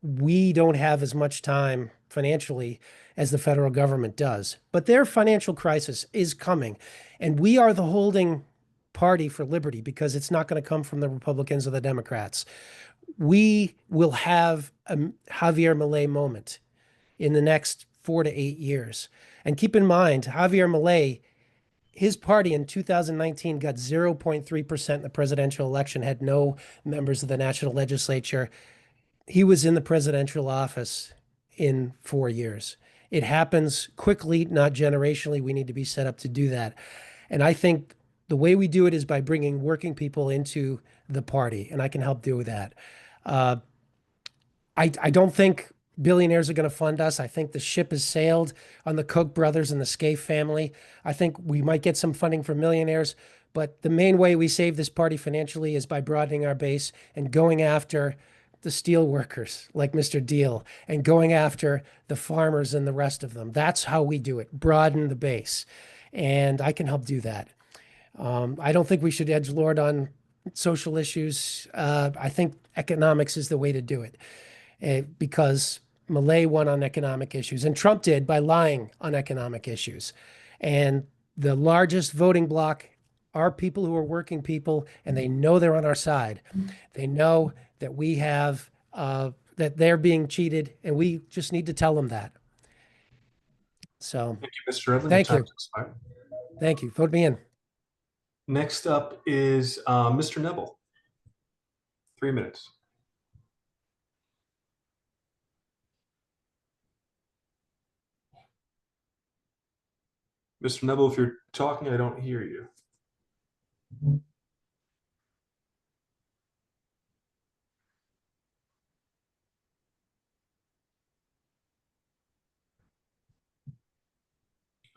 We don't have as much time financially as the federal government does, but their financial crisis is coming. And we are the holding party for liberty because it's not going to come from the Republicans or the Democrats. We will have a Javier Milei moment in the next 4 to 8 years. And keep in mind, Javier Milei, his party in 2019 got 0.3% in the presidential election, had no members of the national legislature. He was in the presidential office in 4 years. It happens quickly, not generationally. We need to be set up to do that. And I think the way we do it is by bringing working people into the party, and I can help do that. I don't think billionaires are going to fund us. I think the ship has sailed on the Koch brothers and the Scaife family. I think we might get some funding from millionaires, but the main way we save this party financially is by broadening our base and going after the steel workers like Mr. Deal and going after the farmers and the rest of them. That's how we do it, broaden the base. And I can help do that. I don't think we should edgelord on social issues. I think economics is the way to do it. Because Milei won on economic issues, and Trump did by lying on economic issues. And the largest voting bloc are people who are working people, and they know they're on our side. They know that we have, that they're being cheated, and we just need to tell them that. So, Thank you, Mr. Redlin. thank Your you. time's expired. Thank you. Vote me in. Next up is Mr. Neville. 3 minutes. Mr. Neville, if you're talking, I don't hear you.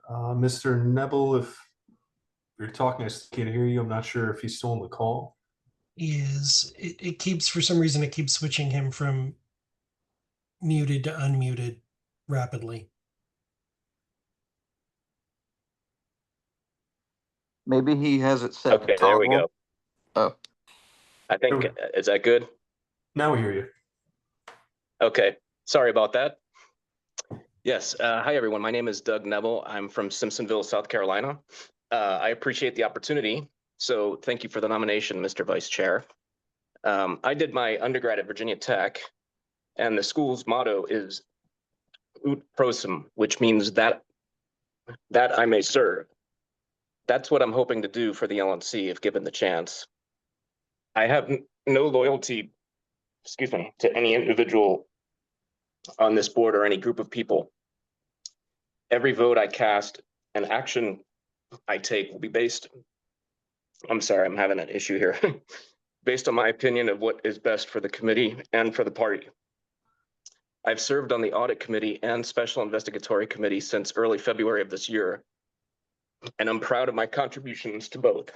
Mr. Neville, if you're talking, I still can't hear you. I'm not sure if he's still on the call. It keeps, for some reason, it keeps switching him from muted to unmuted rapidly. Maybe he has it set to Okay, there we toggle. go. Oh, I think, is that good? Now we hear you. Okay, sorry about that. Yes, hi everyone. My name is Doug Neville. I'm from Simpsonville, South Carolina. I appreciate the opportunity. So thank you for the nomination, Mr. Vice Chair. I did my undergrad at Virginia Tech, and the school's motto is ut prosim, which means that I may serve. That's what I'm hoping to do for the LNC if given the chance. I have no loyalty, to any individual on this board or any group of people. Every vote I cast and action I take will be based, I'm sorry, I'm having an issue here, based on my opinion of what is best for the committee and for the party. I've served on the audit committee and special investigatory committee since early February of this year, and I'm proud of my contributions to both.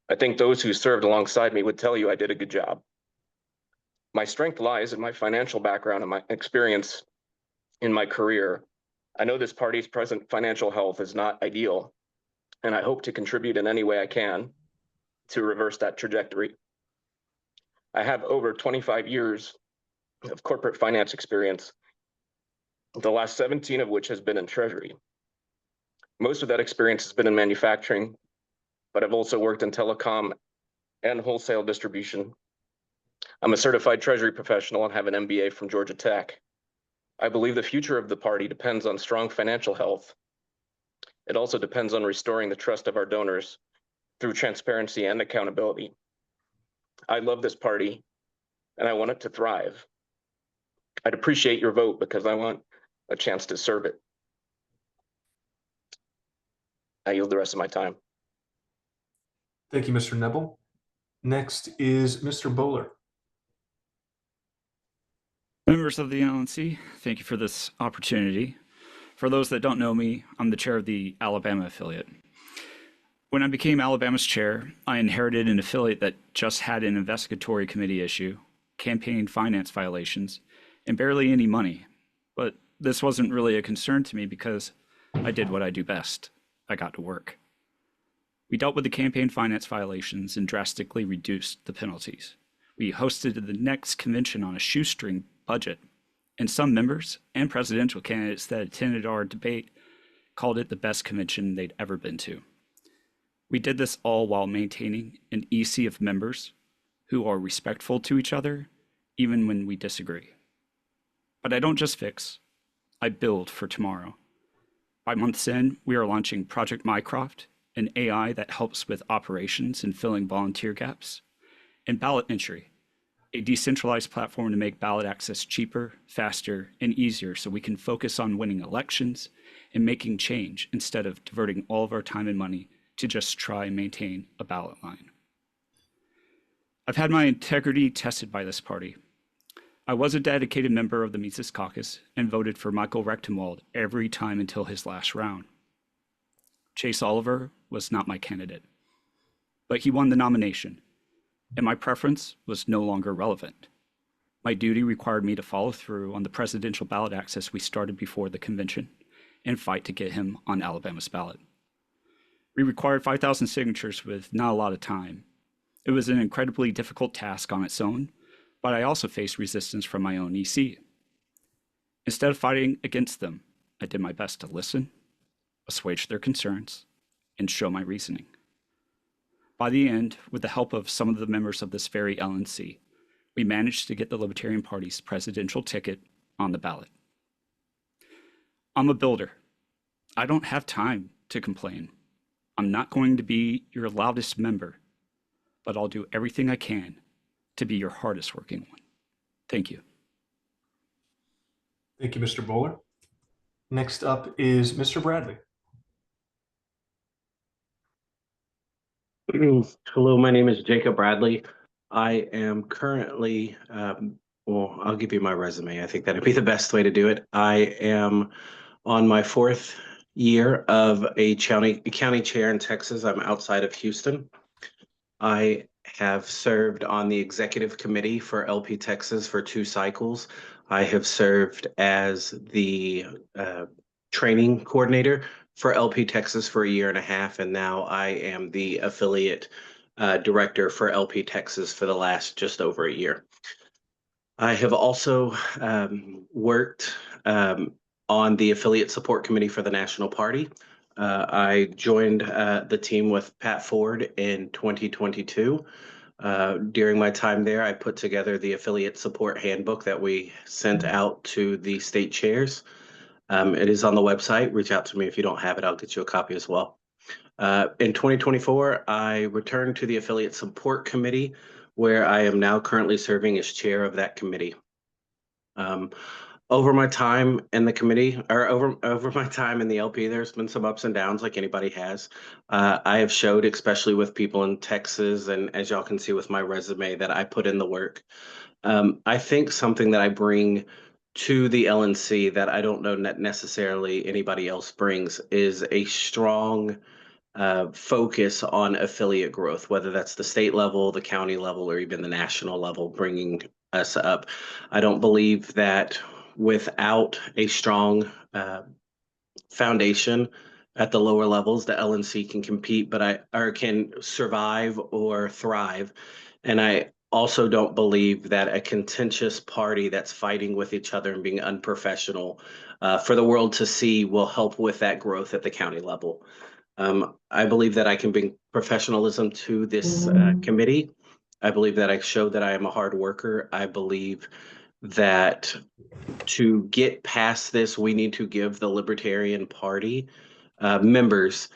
I think those who served alongside me would tell you I did a good job. My strength lies in my financial background and my experience in my career. I know this party's present financial health is not ideal, and I hope to contribute in any way I can to reverse that trajectory. I have over 25 years of corporate finance experience, the last 17 of which has been in Treasury. Most of that experience has been in manufacturing, but I've also worked in telecom and wholesale distribution. I'm a certified Treasury professional and have an MBA from Georgia Tech. I believe the future of the party depends on strong financial health. It also depends on restoring the trust of our donors through transparency and accountability. I love this party and I want it to thrive. I'd appreciate your vote because I want a chance to serve it. I yield the rest of my time. Thank you, Mr. Neville. Next is Mr. Bowler. Members of the LNC, thank you for this opportunity. For those that don't know me, I'm the chair of the Alabama affiliate. When I became Alabama's chair, I inherited an affiliate that just had an investigatory committee issue, campaign finance violations, and barely any money. But this wasn't really a concern to me because I did what I do best. I got to work. We dealt with the campaign finance violations and drastically reduced the penalties. We hosted the next convention on a shoestring budget, and some members and presidential candidates that attended our debate called it the best convention they'd ever been to. We did this all while maintaining an EC of members who are respectful to each other, even when we disagree. But I don't just fix, I build for tomorrow. By month's end, we are launching Project Mycroft, an AI that helps with operations and filling volunteer gaps, and Ballot Entry, a decentralized platform to make ballot access cheaper, faster, and easier so we can focus on winning elections and making change instead of diverting all of our time and money to just try and maintain a ballot line. I've had my integrity tested by this party. I was a dedicated member of the Mises Caucus and voted for Michael Rectenwald every time until his last round. Chase Oliver was not my candidate, but he won the nomination, and my preference was no longer relevant. My duty required me to follow through on the presidential ballot access we started before the convention and fight to get him on Alabama's ballot. We required 5,000 signatures with not a lot of time. It was an incredibly difficult task on its own, but I also faced resistance from my own EC. Instead of fighting against them, I did my best to listen, assuage their concerns, and show my reasoning. By the end, with the help of some of the members of this very LNC, we managed to get the Libertarian Party's presidential ticket on the ballot. I'm a builder. I don't have time to complain. I'm not going to be your loudest member, but I'll do everything I can to be your hardest working one. Thank you. Thank you, Mr. Bowler. Next up is Mr. Bradley. Hello, my name is Jacob Bradley. I am currently, well, I'll give you my resume. I think that'd be the best way to do it. I am on my 4th year of a county chair in Texas. I'm outside of Houston. I have served on the executive committee for LP Texas for 2 cycles. I have served as the training coordinator for LP Texas for 1.5 years, and now I am the affiliate director for LP Texas for the last just over 1 year. I have also worked on the affiliate support committee for the National Party. I joined the team with Pat Ford in 2022. During my time there, I put together the affiliate support handbook that we sent out to the state chairs. It is on the website. Reach out to me if you don't have it. I'll get you a copy as well. In 2024, I returned to the affiliate support committee, where I am now currently serving as chair of that committee. Over my time in the committee, or over my time in the LP, there's been some ups and downs like anybody has. I have showed, especially with people in Texas, and as y'all can see with my resume, that I put in the work. I think something that I bring to the LNC that I don't know necessarily anybody else brings is a strong focus on affiliate growth, whether that's the state level, the county level, or even the national level, bringing us up. I don't believe that without a strong foundation at the lower levels, the LNC can compete, or can survive or thrive. And I also don't believe that a contentious party that's fighting with each other and being unprofessional for the world to see will help with that growth at the county level. I believe that I can bring professionalism to this committee. I believe that I showed that I am a hard worker. I believe that to get past this, we need to give the Libertarian Party members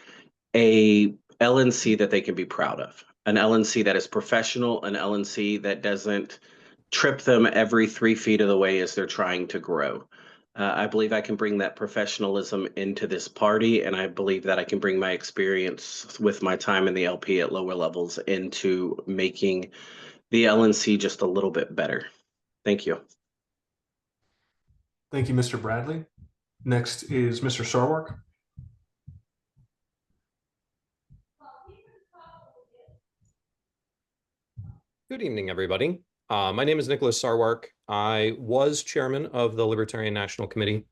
a LNC that they can be proud of, an LNC that is professional, an LNC that doesn't trip them every 3 feet of the way as they're trying to grow. I believe I can bring that professionalism into this party, and I believe that I can bring my experience with my time in the LP at lower levels into making the LNC just a little bit better. Thank you. Thank you, Mr. Bradley. Next is Mr. Sarwark. Good evening, everybody. My name is Nicholas Sarwark. I was chairman of the Libertarian National Committee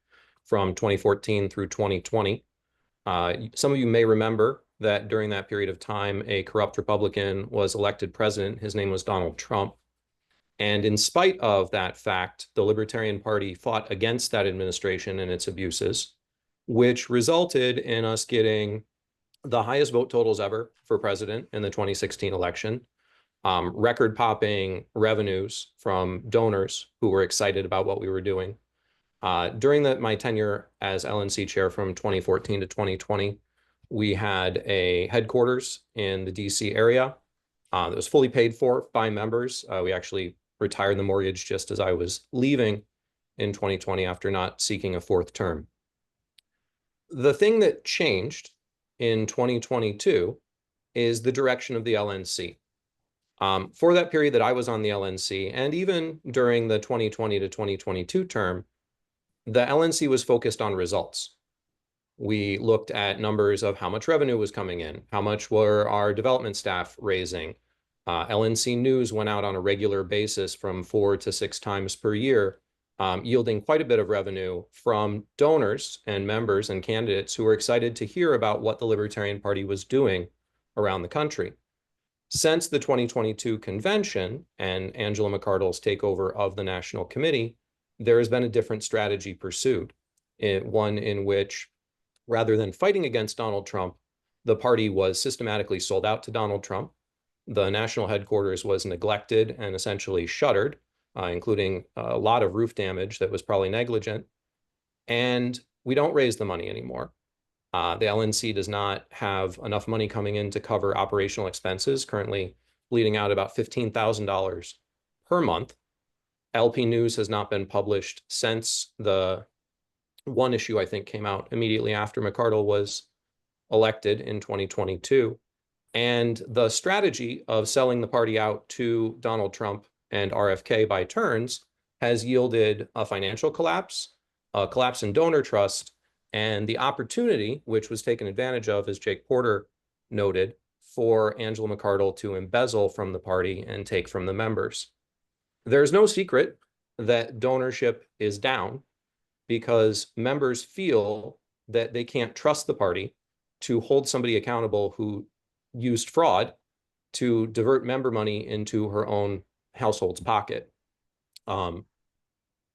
from 2014 through 2020. Some of you may remember that during that period of time, a corrupt Republican was elected president. His name was Donald Trump. And in spite of that fact, the Libertarian Party fought against that administration and its abuses, which resulted in us getting the highest vote totals ever for president in the 2016 election. Record-popping revenues from donors who were excited about what we were doing. During my tenure as LNC chair from 2014 to 2020, we had a headquarters in the DC area that was fully paid for by members. We actually retired the mortgage just as I was leaving in 2020 after not seeking a 4th term. The thing that changed in 2022 is the direction of the LNC. For that period that I was on the LNC, and even during the 2020 to 2022 term, the LNC was focused on results. We looked at numbers of how much revenue was coming in, how much were our development staff raising. LNC News went out on a regular basis from 4 to 6 times per year, yielding quite a bit of revenue from donors and members and candidates who were excited to hear about what the Libertarian Party was doing around the country. Since the 2022 convention and Angela McArdle's takeover of the National Committee, there has been a different strategy pursued, one in which, rather than fighting against Donald Trump, the party was systematically sold out to Donald Trump. The national headquarters was neglected and essentially shuttered, including a lot of roof damage that was probably negligent. And we don't raise the money anymore. The LNC does not have enough money coming in to cover operational expenses, currently bleeding out about $15,000 per month. LP News has not been published since the one issue, I think, came out immediately after McArdle was elected in 2022. And the strategy of selling the party out to Donald Trump and RFK by turns has yielded a financial collapse, a collapse in donor trust, and the opportunity, which was taken advantage of, as Jake Porter noted, for Angela McArdle to embezzle from the party and take from the members. There's no secret that donorship is down because members feel that they can't trust the party to hold somebody accountable who used fraud to divert member money into her own household's pocket.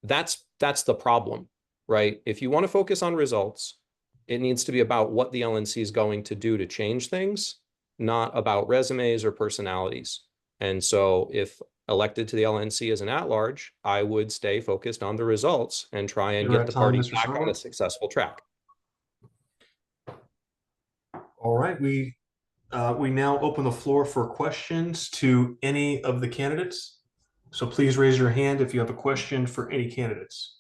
That's the problem, right? If you want to focus on results, it needs to be about what the LNC is going to do to change things, not about resumes or personalities. And so if elected to the LNC as an at-large, I would stay focused on the results and try and get the party back on a successful track. All right, we now open the floor for questions to any of the candidates. So please raise your hand if you have a question for any candidates.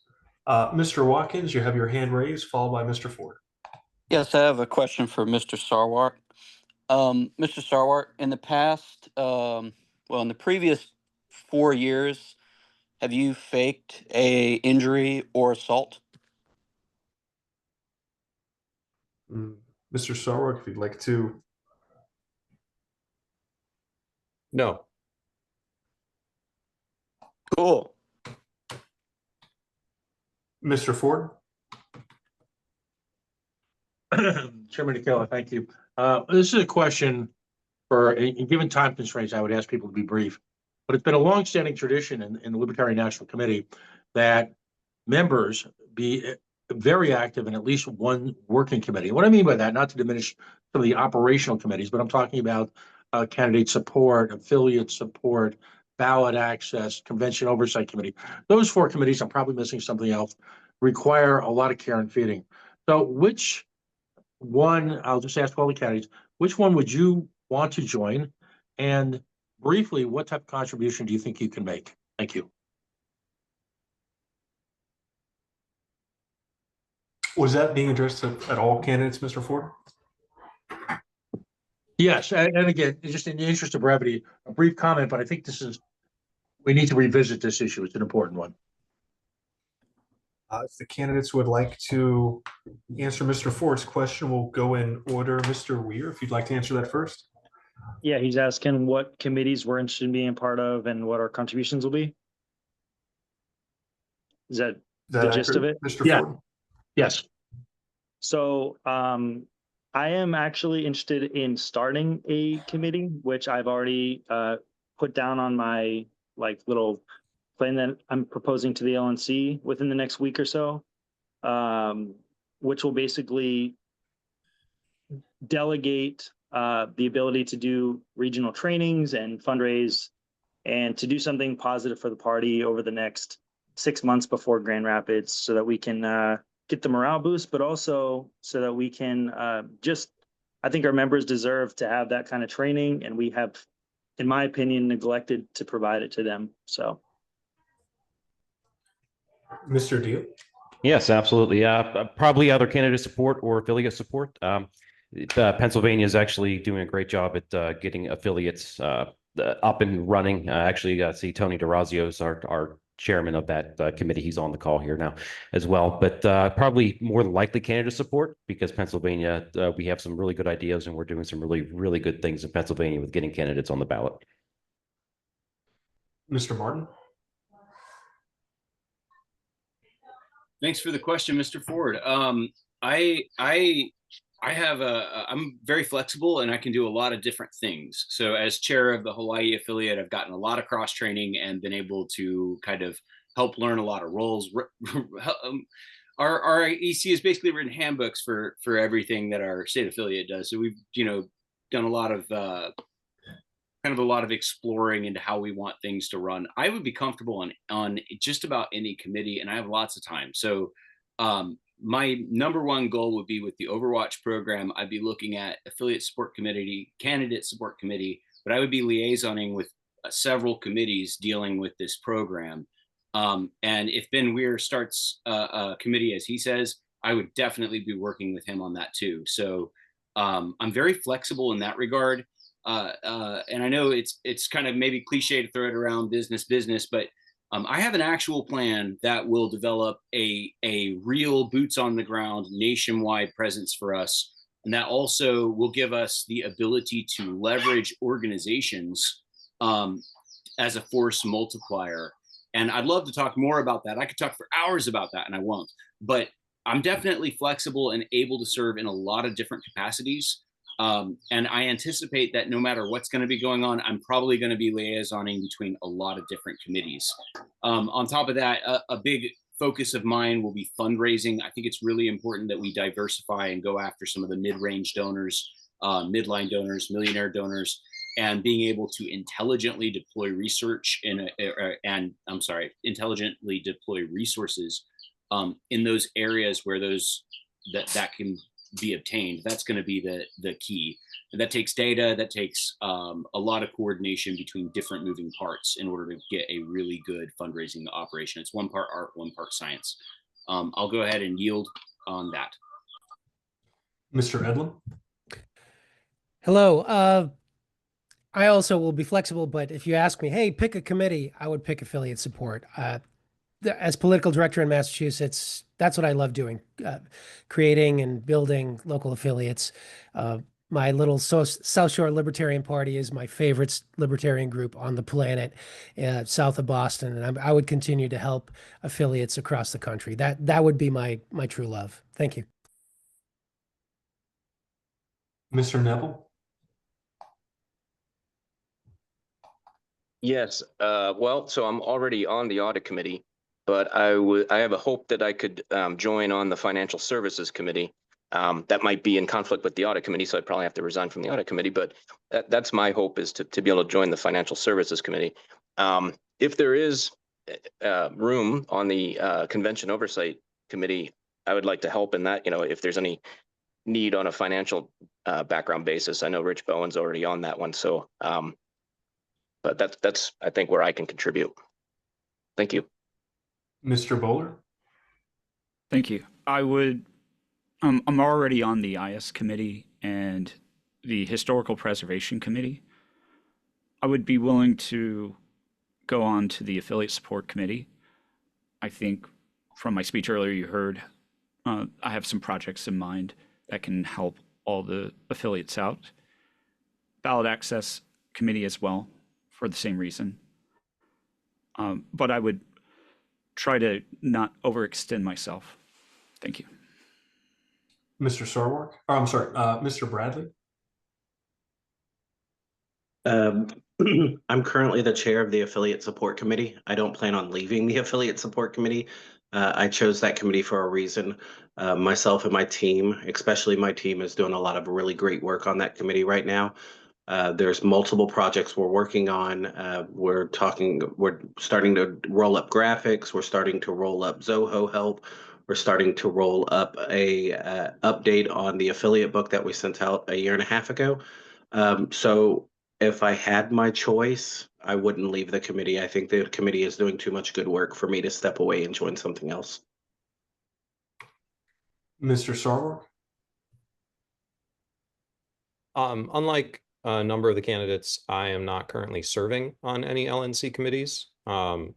Mr. Watkins, you have your hand raised, followed by Mr. Ford. Yes, I have a question for Mr. Sarwark. Mr. Sarwark, in the past, well, in the previous 4 years, have you faked a injury or assault? Mr. Sarwark, if you'd like to. No. Cool. Mr. Ford? Chairman Akela, thank you. This is a question for, given time constraints, I would ask people to be brief. But it's been a longstanding tradition in the Libertarian National Committee that members be very active in at least one working committee. What I mean by that, not to diminish some of the operational committees, but I'm talking about candidate support, affiliate support, ballot access, convention oversight committee. Those 4 committees, I'm probably missing something else, require a lot of care and feeding. So which one, I'll just ask all the candidates, which one would you want to join? And briefly, what type of contribution do you think you can make? Thank you. Was that being addressed at all candidates, Mr. Ford? Yes, and again, just in the interest of brevity, a brief comment, but I think we need to revisit this issue. It's an important one. If the candidates would like to answer Mr. Ford's question, we'll go in order. Mr. Weir, if you'd like to answer that first. Yeah, he's asking what committees we're interested in being part of and what our contributions will be. Is that the gist of it? Mr. Ford? Yes. So I am actually interested in starting a committee, which I've already put down on my little plan that I'm proposing to the LNC within the next week or so, which will basically delegate the ability to do regional trainings and fundraise and to do something positive for the party over the next 6 months before Grand Rapids so that we can get the morale boost, but also so that we can I think our members deserve to have that kind of training, and we have, in my opinion, neglected to provide it to them. So. Mr. Deal? Yes, absolutely. Probably other candidate support or affiliate support. Pennsylvania is actually doing a great job at getting affiliates up and running. Actually, see Tony DeRazio is our chairman of that committee. He's on the call here now as well. But probably more than likely candidate support, because Pennsylvania, we have some really good ideas, and we're doing some really good things in Pennsylvania with getting candidates on the ballot. Mr. Martin? Thanks for the question, Mr. Ford. I'm very flexible and I can do a lot of different things. So as chair of the Hawaii affiliate, I've gotten a lot of cross training and been able to kind of help learn a lot of roles. Our EC has basically written handbooks for everything that our state affiliate does. So we've, done a lot of exploring into how we want things to run. I would be comfortable on just about any committee, and I have lots of time. So my number one goal would be with the Overwatch program. I'd be looking at affiliate support committee, candidate support committee, but I would be liaisoning with several committees dealing with this program. And if Ben Weir starts a committee, as he says, I would definitely be working with him on that too. So I'm very flexible in that regard. And I know it's kind of maybe cliche to throw it around business, but I have an actual plan that will develop a real boots on the ground nationwide presence for us. And that also will give us the ability to leverage organizations as a force multiplier. And I'd love to talk more about that. I could talk for hours about that, and I won't. But I'm definitely flexible and able to serve in a lot of different capacities. And I anticipate that no matter what's going to be going on, I'm probably going to be liaisoning between a lot of different committees. On top of that, a big focus of mine will be fundraising. I think it's really important that we diversify and go after some of the mid-range donors, midline donors, millionaire donors, and being able to intelligently deploy research intelligently deploy resources in those areas where that can be obtained. That's going to be the key. And that takes data, that takes a lot of coordination between different moving parts in order to get a really good fundraising operation. It's one part art, one part science. I'll go ahead and yield on that. Mr. Edlin? Hello. I also will be flexible, but if you ask me, hey, pick a committee, I would pick affiliate support. As political director in Massachusetts, that's what I love doing, creating and building local affiliates. My little South Shore Libertarian Party is my favorite libertarian group on the planet, south of Boston, and I would continue to help affiliates across the country. That would be my true love. Thank you. Mr. Neville? Yes, well, so I'm already on the audit committee, but I have a hope that I could join on the financial services committee. That might be in conflict with the audit committee, so I'd probably have to resign from the audit committee, but that's my hope, is to be able to join the financial services committee. If there is room on the convention oversight committee, I would like to help in that, if there's any need on a financial background basis. I know Rich Bowen's already on that one, so but that's I think where I can contribute. Thank you. Mr. Bowler? Thank you. I'm already on the IS committee and the historical preservation committee. I would be willing to go on to the affiliate support committee. I think from my speech earlier, you heard I have some projects in mind that can help all the affiliates out. Ballot access committee as well, for the same reason. But I would try to not overextend myself. Thank you. Mr. Sarwark? Oh, I'm sorry, Mr. Bradley? I'm currently the chair of the affiliate support committee. I don't plan on leaving the affiliate support committee. I chose that committee for a reason. Myself and my team, especially my team, is doing a lot of really great work on that committee right now. There's multiple projects we're working on. We're starting to roll up graphics. We're starting to roll up Zoho help. We're starting to roll up a update on the affiliate book that we sent out a year and a half ago. So if I had my choice, I wouldn't leave the committee. I think the committee is doing too much good work for me to step away and join something else. Mr. Sarwark? Unlike a number of the candidates, I am not currently serving on any LNC committees. And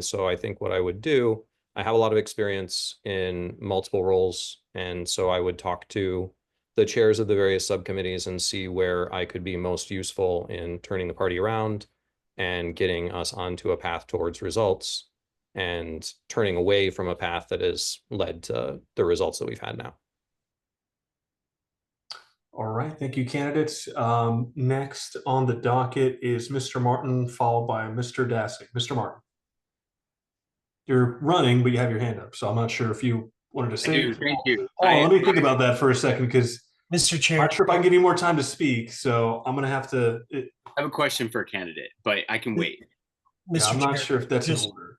so I think what I would do, I have a lot of experience in multiple roles. And so I would talk to the chairs of the various subcommittees and see where I could be most useful in turning the party around and getting us onto a path towards results and turning away from a path that has led to the results that we've had now. All right, thank you, candidates. Next on the docket is Mr. Martin, followed by Mr. Dassig. Mr. Martin. You're running, but you have your hand up, so I'm not sure if you wanted to say. Thank you. Oh, let me think about that for a second, because Mr. Chair, I'm not sure if I can give you more time to speak, so I'm going to have to. I have a question for a candidate, but I can wait. Yeah, I'm not sure if that's in just- order.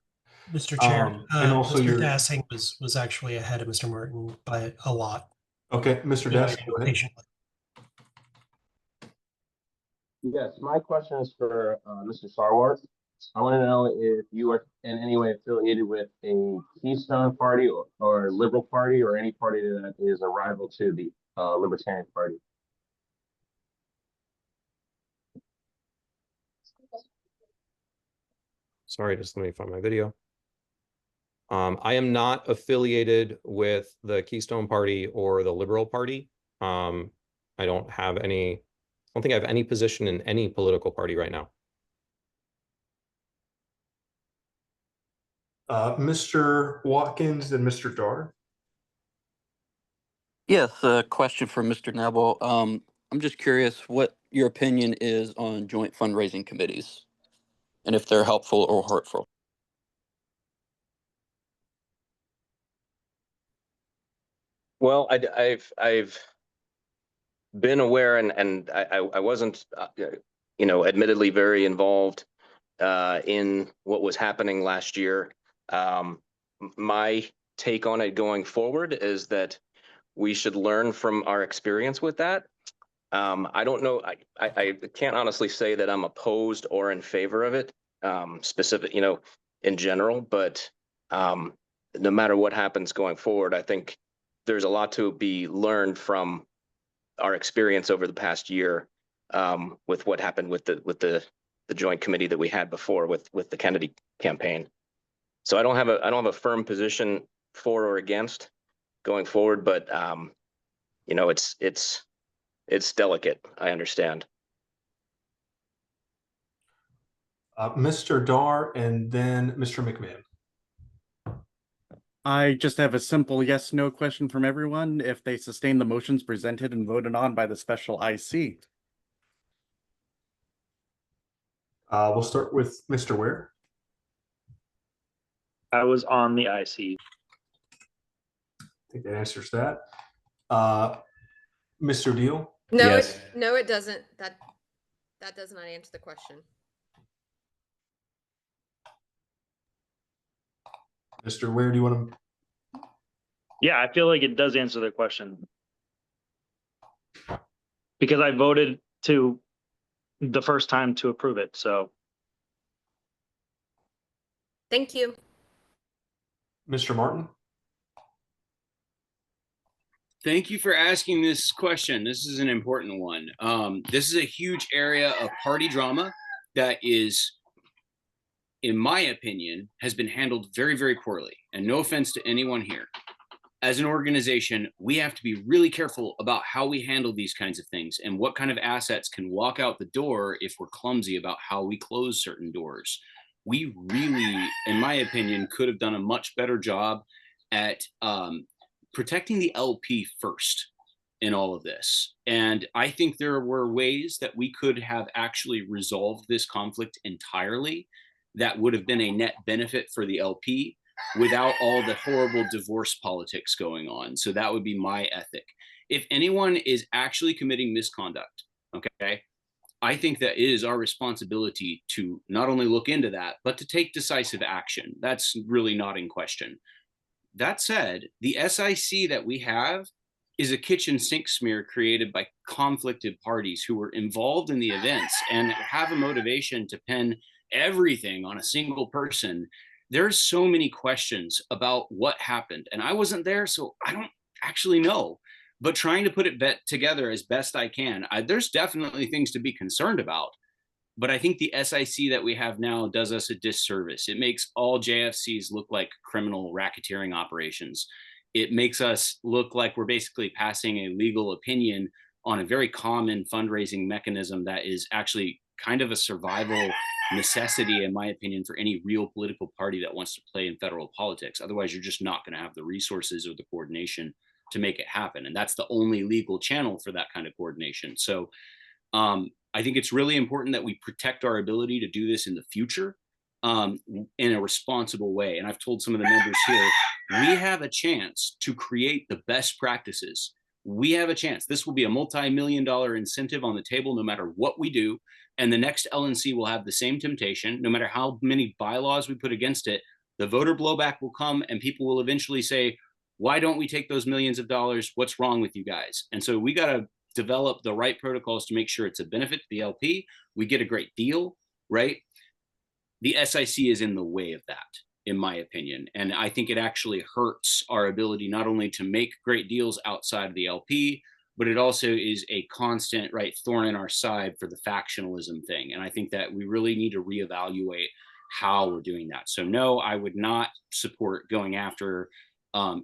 Mr. Chair, and also Mr. your. Dassing was actually ahead of Mr. Martin by a lot. Okay, Mr. Dassing, go ahead. Patiently. Yes, my question is for Mr. Sarwart. I want to know if you are in any way affiliated with a Keystone Party or Liberal Party or any party that is a rival to the Libertarian Party. Sorry, just let me find my video. I am not affiliated with the Keystone Party or the Liberal Party. I don't have any, I don't think I have any position in any political party right now. Mr. Watkins and Mr. Dar. Yes, a question for Mr. Neville. I'm just curious what your opinion is on joint fundraising committees and if they're helpful or hurtful. Well, I've been aware, and I wasn't, admittedly very involved in what was happening last year. My take on it going forward is that we should learn from our experience with that. I don't know. I can't honestly say that I'm opposed or in favor of it, specific, in general. But no matter what happens going forward, I think there's a lot to be learned from our experience over the past year with what happened with the joint committee that we had before with the Kennedy campaign. So I don't have a firm position for or against going forward, but it's delicate. I understand. Mr. Dar and then Mr. McMahon. I just have a simple yes/no question from everyone. If they sustain the motions presented and voted on by the special IC. We'll start with Mr. Ware. I was on the IC. I think that answers that. Mr. Deal. No, Yes. no, it doesn't. That does not answer the question. Mr. Ware, do you want to? Yeah, I feel like it does answer the question. Because I voted to the first time to approve it, so. Thank you. Mr. Martin. Thank you for asking this question. This is an important one. This is a huge area of party drama that is, in my opinion, has been handled very, very poorly. And no offense to anyone here. As an organization, we have to be really careful about how we handle these kinds of things and what kind of assets can walk out the door if we're clumsy about how we close certain doors. We really, in my opinion, could have done a much better job at protecting the LP first in all of this. And I think there were ways that we could have actually resolved this conflict entirely that would have been a net benefit for the LP without all the horrible divorce politics going on. So that would be my ethic. If anyone is actually committing misconduct, okay, I think that it is our responsibility to not only look into that, but to take decisive action. That's really not in question. That said, the SIC that we have is a kitchen sink smear created by conflicted parties who were involved in the events and have a motivation to pin everything on a single person. There's so many questions about what happened, and I wasn't there, so I don't actually know. but trying to put it together as best I can. There's definitely things to be concerned about, but I think the SIC that we have now does us a disservice. It makes all JFCs look like criminal racketeering operations. It makes us look like we're basically passing a legal opinion on a very common fundraising mechanism that is actually kind of a survival necessity, in my opinion, for any real political party that wants to play in federal politics. Otherwise, you're just not going to have the resources or the coordination to make it happen. And that's the only legal channel for that kind of coordination. So I think it's really important that we protect our ability to do this in the future in a responsible way. And I've told some of the members here, we have a chance to create the best practices. We have a chance. This will be a multi-million-dollar incentive on the table no matter what we do. And the next LNC will have the same temptation. No matter how many bylaws we put against it, the voter blowback will come and people will eventually say, why don't we take those millions of dollars? What's wrong with you guys? And so we got to develop the right protocols to make sure it's a benefit to the LP. We get a great deal, right? The SIC is in the way of that, in my opinion. And I think it actually hurts our ability not only to make great deals outside of the LP, but it also is a constant, right, thorn in our side for the factionalism thing. And I think that we really need to reevaluate how we're doing that. So no, I would not support going after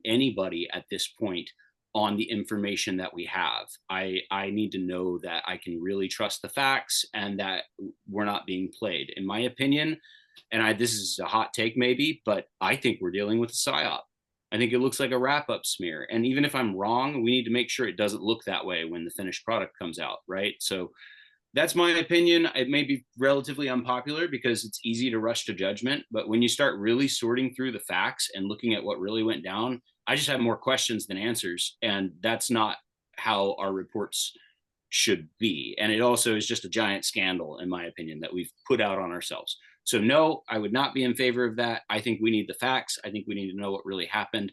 anybody at this point on the information that we have. I need to know that I can really trust the facts and that we're not being played. In my opinion, and this is a hot take maybe, but I think we're dealing with a psyop. I think it looks like a wrap-up smear. And even if I'm wrong, we need to make sure it doesn't look that way when the finished product comes out, right? So that's my opinion. It may be relatively unpopular because it's easy to rush to judgment, but when you start really sorting through the facts and looking at what really went down, I just have more questions than answers. And that's not how our reports should be. And it also is just a giant scandal, in my opinion, that we've put out on ourselves. So no, I would not be in favor of that. I think we need the facts. I think we need to know what really happened.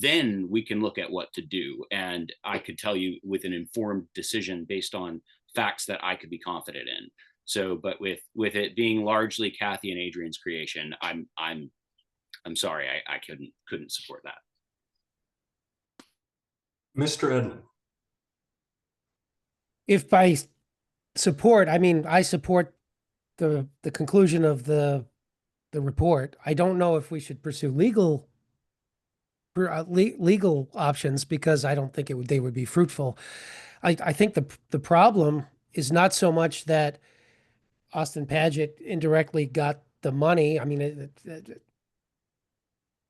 Then we can look at what to do. And I could tell you with an informed decision based on facts that I could be confident in. So, but with it being largely Kathy and Adrian's creation, I'm sorry, I couldn't support that. Mr. Edmund. If by support, I mean, I support the conclusion of the report. I don't know if we should pursue legal options because I don't think they would be fruitful. I think the problem is not so much that Austin Padgett indirectly got the money. I mean,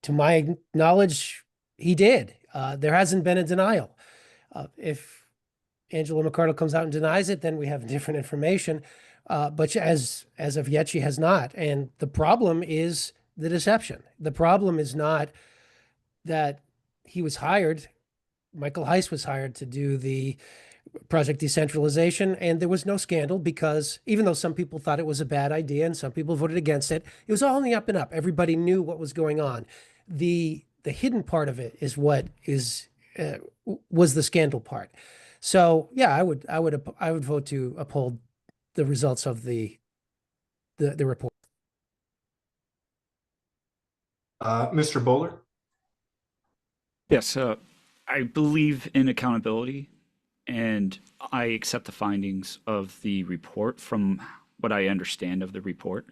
to my knowledge, he did. There hasn't been a denial. If Angela McArdle comes out and denies it, then we have different information. But as of yet, she has not. And the problem is the deception. The problem is not that he was hired. Michael Heiss was hired to do the project decentralization, and there was no scandal because even though some people thought it was a bad idea and some people voted against it, it was all on the up and up. Everybody knew what was going on. The hidden part of it is what was the scandal part. So yeah, I would vote to uphold the results of the report. Mr. Bowler? Yes, I believe in accountability, and I accept the findings of the report from what I understand of the report.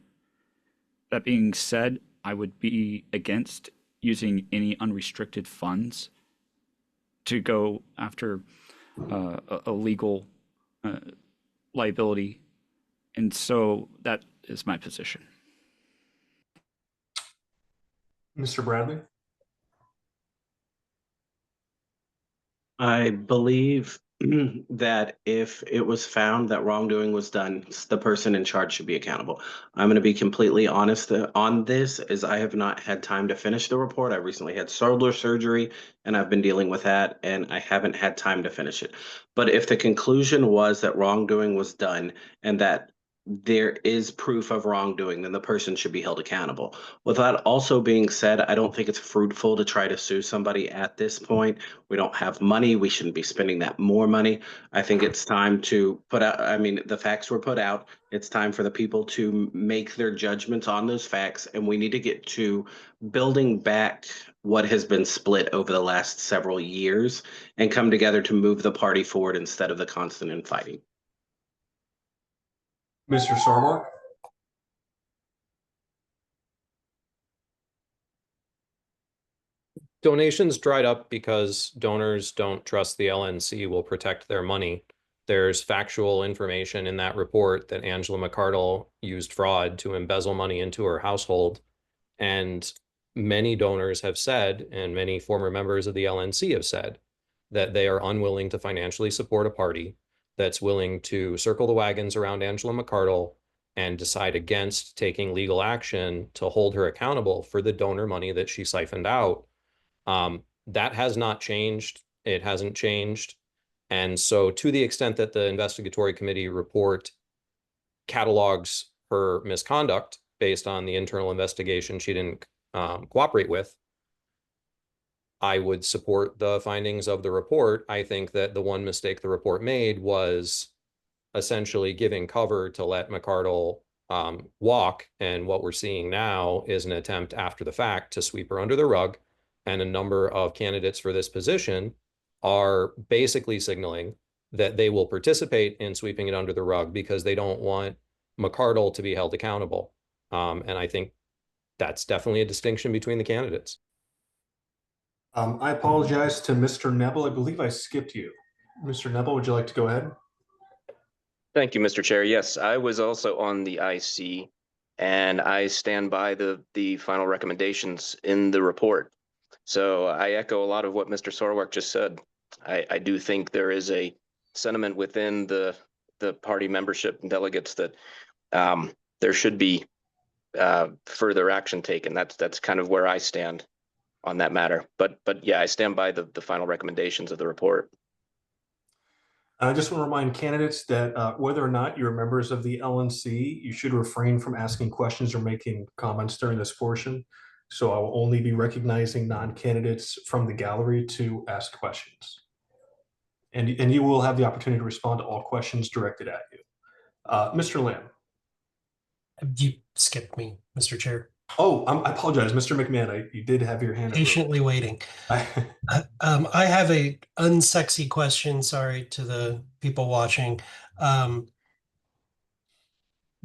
That being said, I would be against using any unrestricted funds to go after a legal liability. And so that is my position. Mr. Bradley? I believe that if it was found that wrongdoing was done, the person in charge should be accountable. I'm going to be completely honest on this, as I have not had time to finish the report. I recently had shoulder surgery and I've been dealing with that, and I haven't had time to finish it. But if the conclusion was that wrongdoing was done and that there is proof of wrongdoing, then the person should be held accountable. With that also being said, I don't think it's fruitful to try to sue somebody at this point. We don't have money. We shouldn't be spending that more money. I think it's time to put out, I mean, the facts were put out. It's time for the people to make their judgments on those facts. And we need to get to building back what has been split over the last several years and come together to move the party forward instead of the constant infighting. Mr. Sarwar? Donations dried up because donors don't trust the LNC will protect their money. There's factual information in that report that Angela McArdle used fraud to embezzle money into her household. And many donors have said, and many former members of the LNC have said, that they are unwilling to financially support a party that's willing to circle the wagons around Angela McArdle and decide against taking legal action to hold her accountable for the donor money that she siphoned out. That has not changed. It hasn't changed. And so to the extent that the investigatory committee report catalogs her misconduct based on the internal investigation she didn't cooperate with, I would support the findings of the report. I think that the one mistake the report made was essentially giving cover to let McArdle walk. And what we're seeing now is an attempt after the fact to sweep her under the rug. And a number of candidates for this position are basically signaling that they will participate in sweeping it under the rug because they don't want McArdle to be held accountable. And I think that's definitely a distinction between the candidates. I apologize to Mr. Nebel. I believe I skipped you. Mr. Nebel, would you like to go ahead? Thank you, Mr. Chair. Yes, I was also on the IC, and I stand by the final recommendations in the report. So I echo a lot of what Mr. Sarwark just said. I do think there is a sentiment within the party membership and delegates that there should be further action taken. That's kind of where I stand on that matter. But yeah, I stand by the final recommendations of the report. I just want to remind candidates that whether or not you're members of the LNC, you should refrain from asking questions or making comments during this portion. So I will only be recognizing non-candidates from the gallery to ask questions. And you will have the opportunity to respond to all questions directed at you. Mr. Lamb. You skipped me, Mr. Chair. Oh, I apologize, Mr. McMahon. You did have your hand up. Patiently waiting. I have a unsexy question. Sorry to the people watching.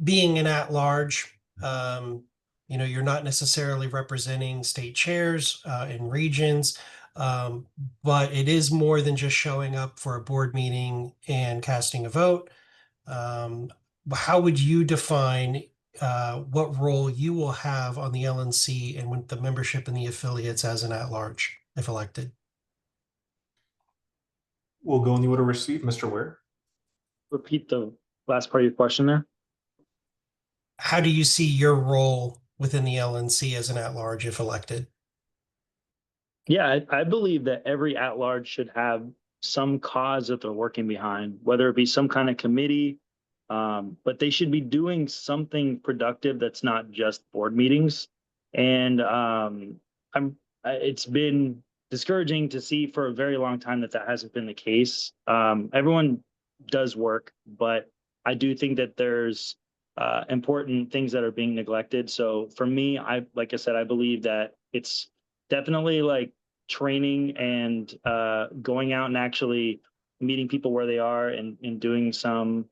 Being an at-large, you're not necessarily representing state chairs in regions, but it is more than just showing up for a board meeting and casting a vote. How would you define what role you will have on the LNC and with the membership and the affiliates as an at-large, if elected? We'll go in the order received. Mr. Ware. Repeat the last part of your question there. How do you see your role within the LNC as an at-large if elected? Yeah, I believe that every at-large should have some cause that they're working behind, whether it be some kind of committee, but they should be doing something productive that's not just board meetings. And it's been discouraging to see for a very long time that hasn't been the case. Everyone does work, but I do think that there's important things that are being neglected. So for me, like I said, I believe that it's definitely like training and going out and actually meeting people where they are and doing some,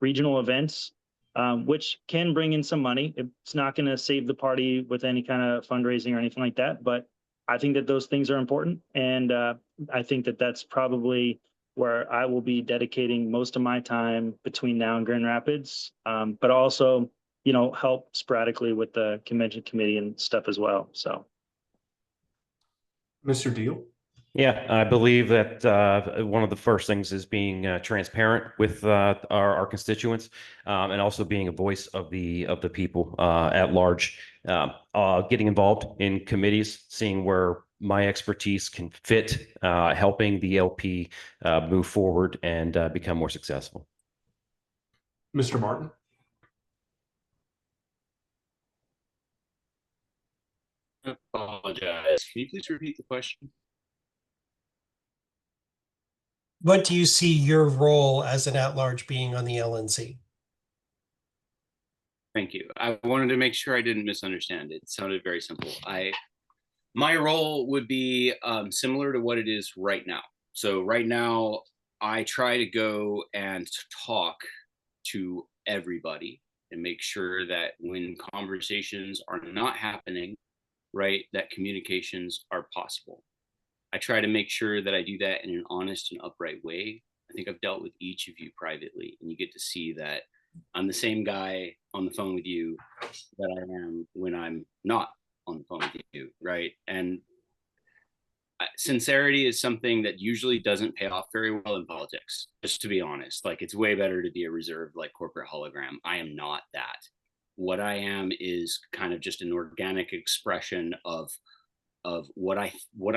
regional events, which can bring in some money. It's not going to save the party with any kind of fundraising or anything like that, but I think that those things are important. And I think that that's probably where I will be dedicating most of my time between now and Grand Rapids, but also, help sporadically with the convention committee and stuff as well. So. Mr. Deal. Yeah, I believe that one of the first things is being transparent with our constituents, and also being a voice of the people at large. Getting involved in committees, seeing where my expertise can fit, helping the LP move forward and become more successful. Mr. Martin. Apologize. Can you please repeat the question? What do you see your role as an at-large being on the LNC? Thank you. I wanted to make sure I didn't misunderstand. It sounded very simple. My role would be similar to what it is right now. So right now, I try to go and talk to everybody and make sure that when conversations are not happening, right, that communications are possible. I try to make sure that I do that in an honest and upright way. I think I've dealt with each of you privately, and you get to see that I'm the same guy on the phone with you that I am when I'm not on the phone with you, right? And sincerity is something that usually doesn't pay off very well in politics, just to be honest. Like, it's way better to be a reserved, like, corporate hologram. I am not that. What I am is kind of just an organic expression of what I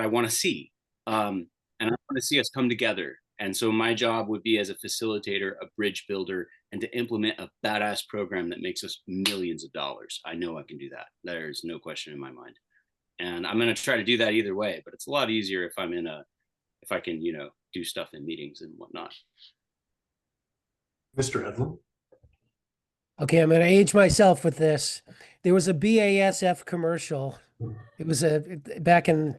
want to see, and I want to see us come together. And so my job would be as a facilitator, a bridge builder, and to implement a badass program that makes us millions of dollars. I know I can do that. There's no question in my mind. And I'm going to try to do that either way, but it's a lot easier if if I can, do stuff in meetings and whatnot. Mr. Edlin? Okay, I'm going to age myself with this. There was a BASF commercial. It was back in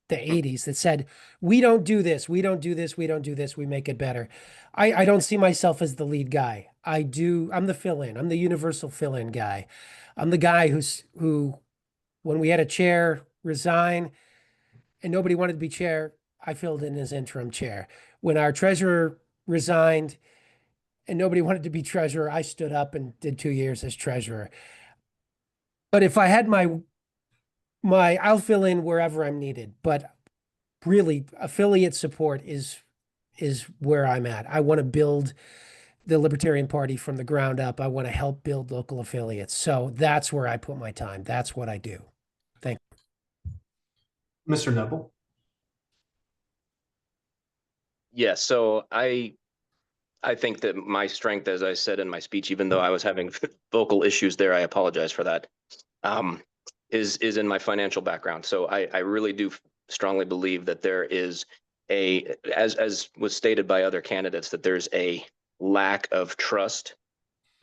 the 80s that said, "We don't do this. We don't do this. We don't do this. We make it better." I don't see myself as the lead guy. I'm the fill-in. I'm the universal fill-in guy. I'm the guy who, when we had a chair resign and nobody wanted to be chair, I filled in as interim chair. When our treasurer resigned and nobody wanted to be treasurer, I stood up and did 2 years as treasurer. But if I had I'll fill in wherever I'm needed. But really, affiliate support is where I'm at. I want to build the Libertarian Party from the ground up. I want to help build local affiliates. So that's where I put my time. That's what I do. Thank you. Mr. Neville? Yes, so I think that my strength, as I said in my speech, even though I was having vocal issues there, I apologize for that, is in my financial background. So I really do strongly believe that there is as was stated by other candidates, that there's a lack of trust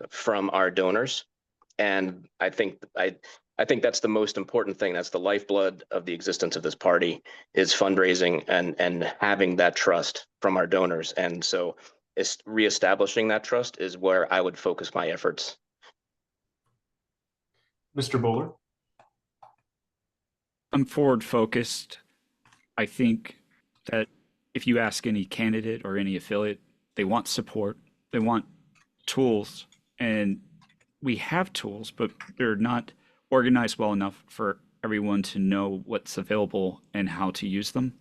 from our donors. And I think that's the most important thing. That's the lifeblood of the existence of this party, is fundraising and having that trust from our donors. And so reestablishing that trust is where I would focus my efforts. Mr. Bowler? I'm forward focused. I think that if you ask any candidate or any affiliate, they want support, they want tools, and we have tools, but they're not organized well enough for everyone to know what's available and how to use them.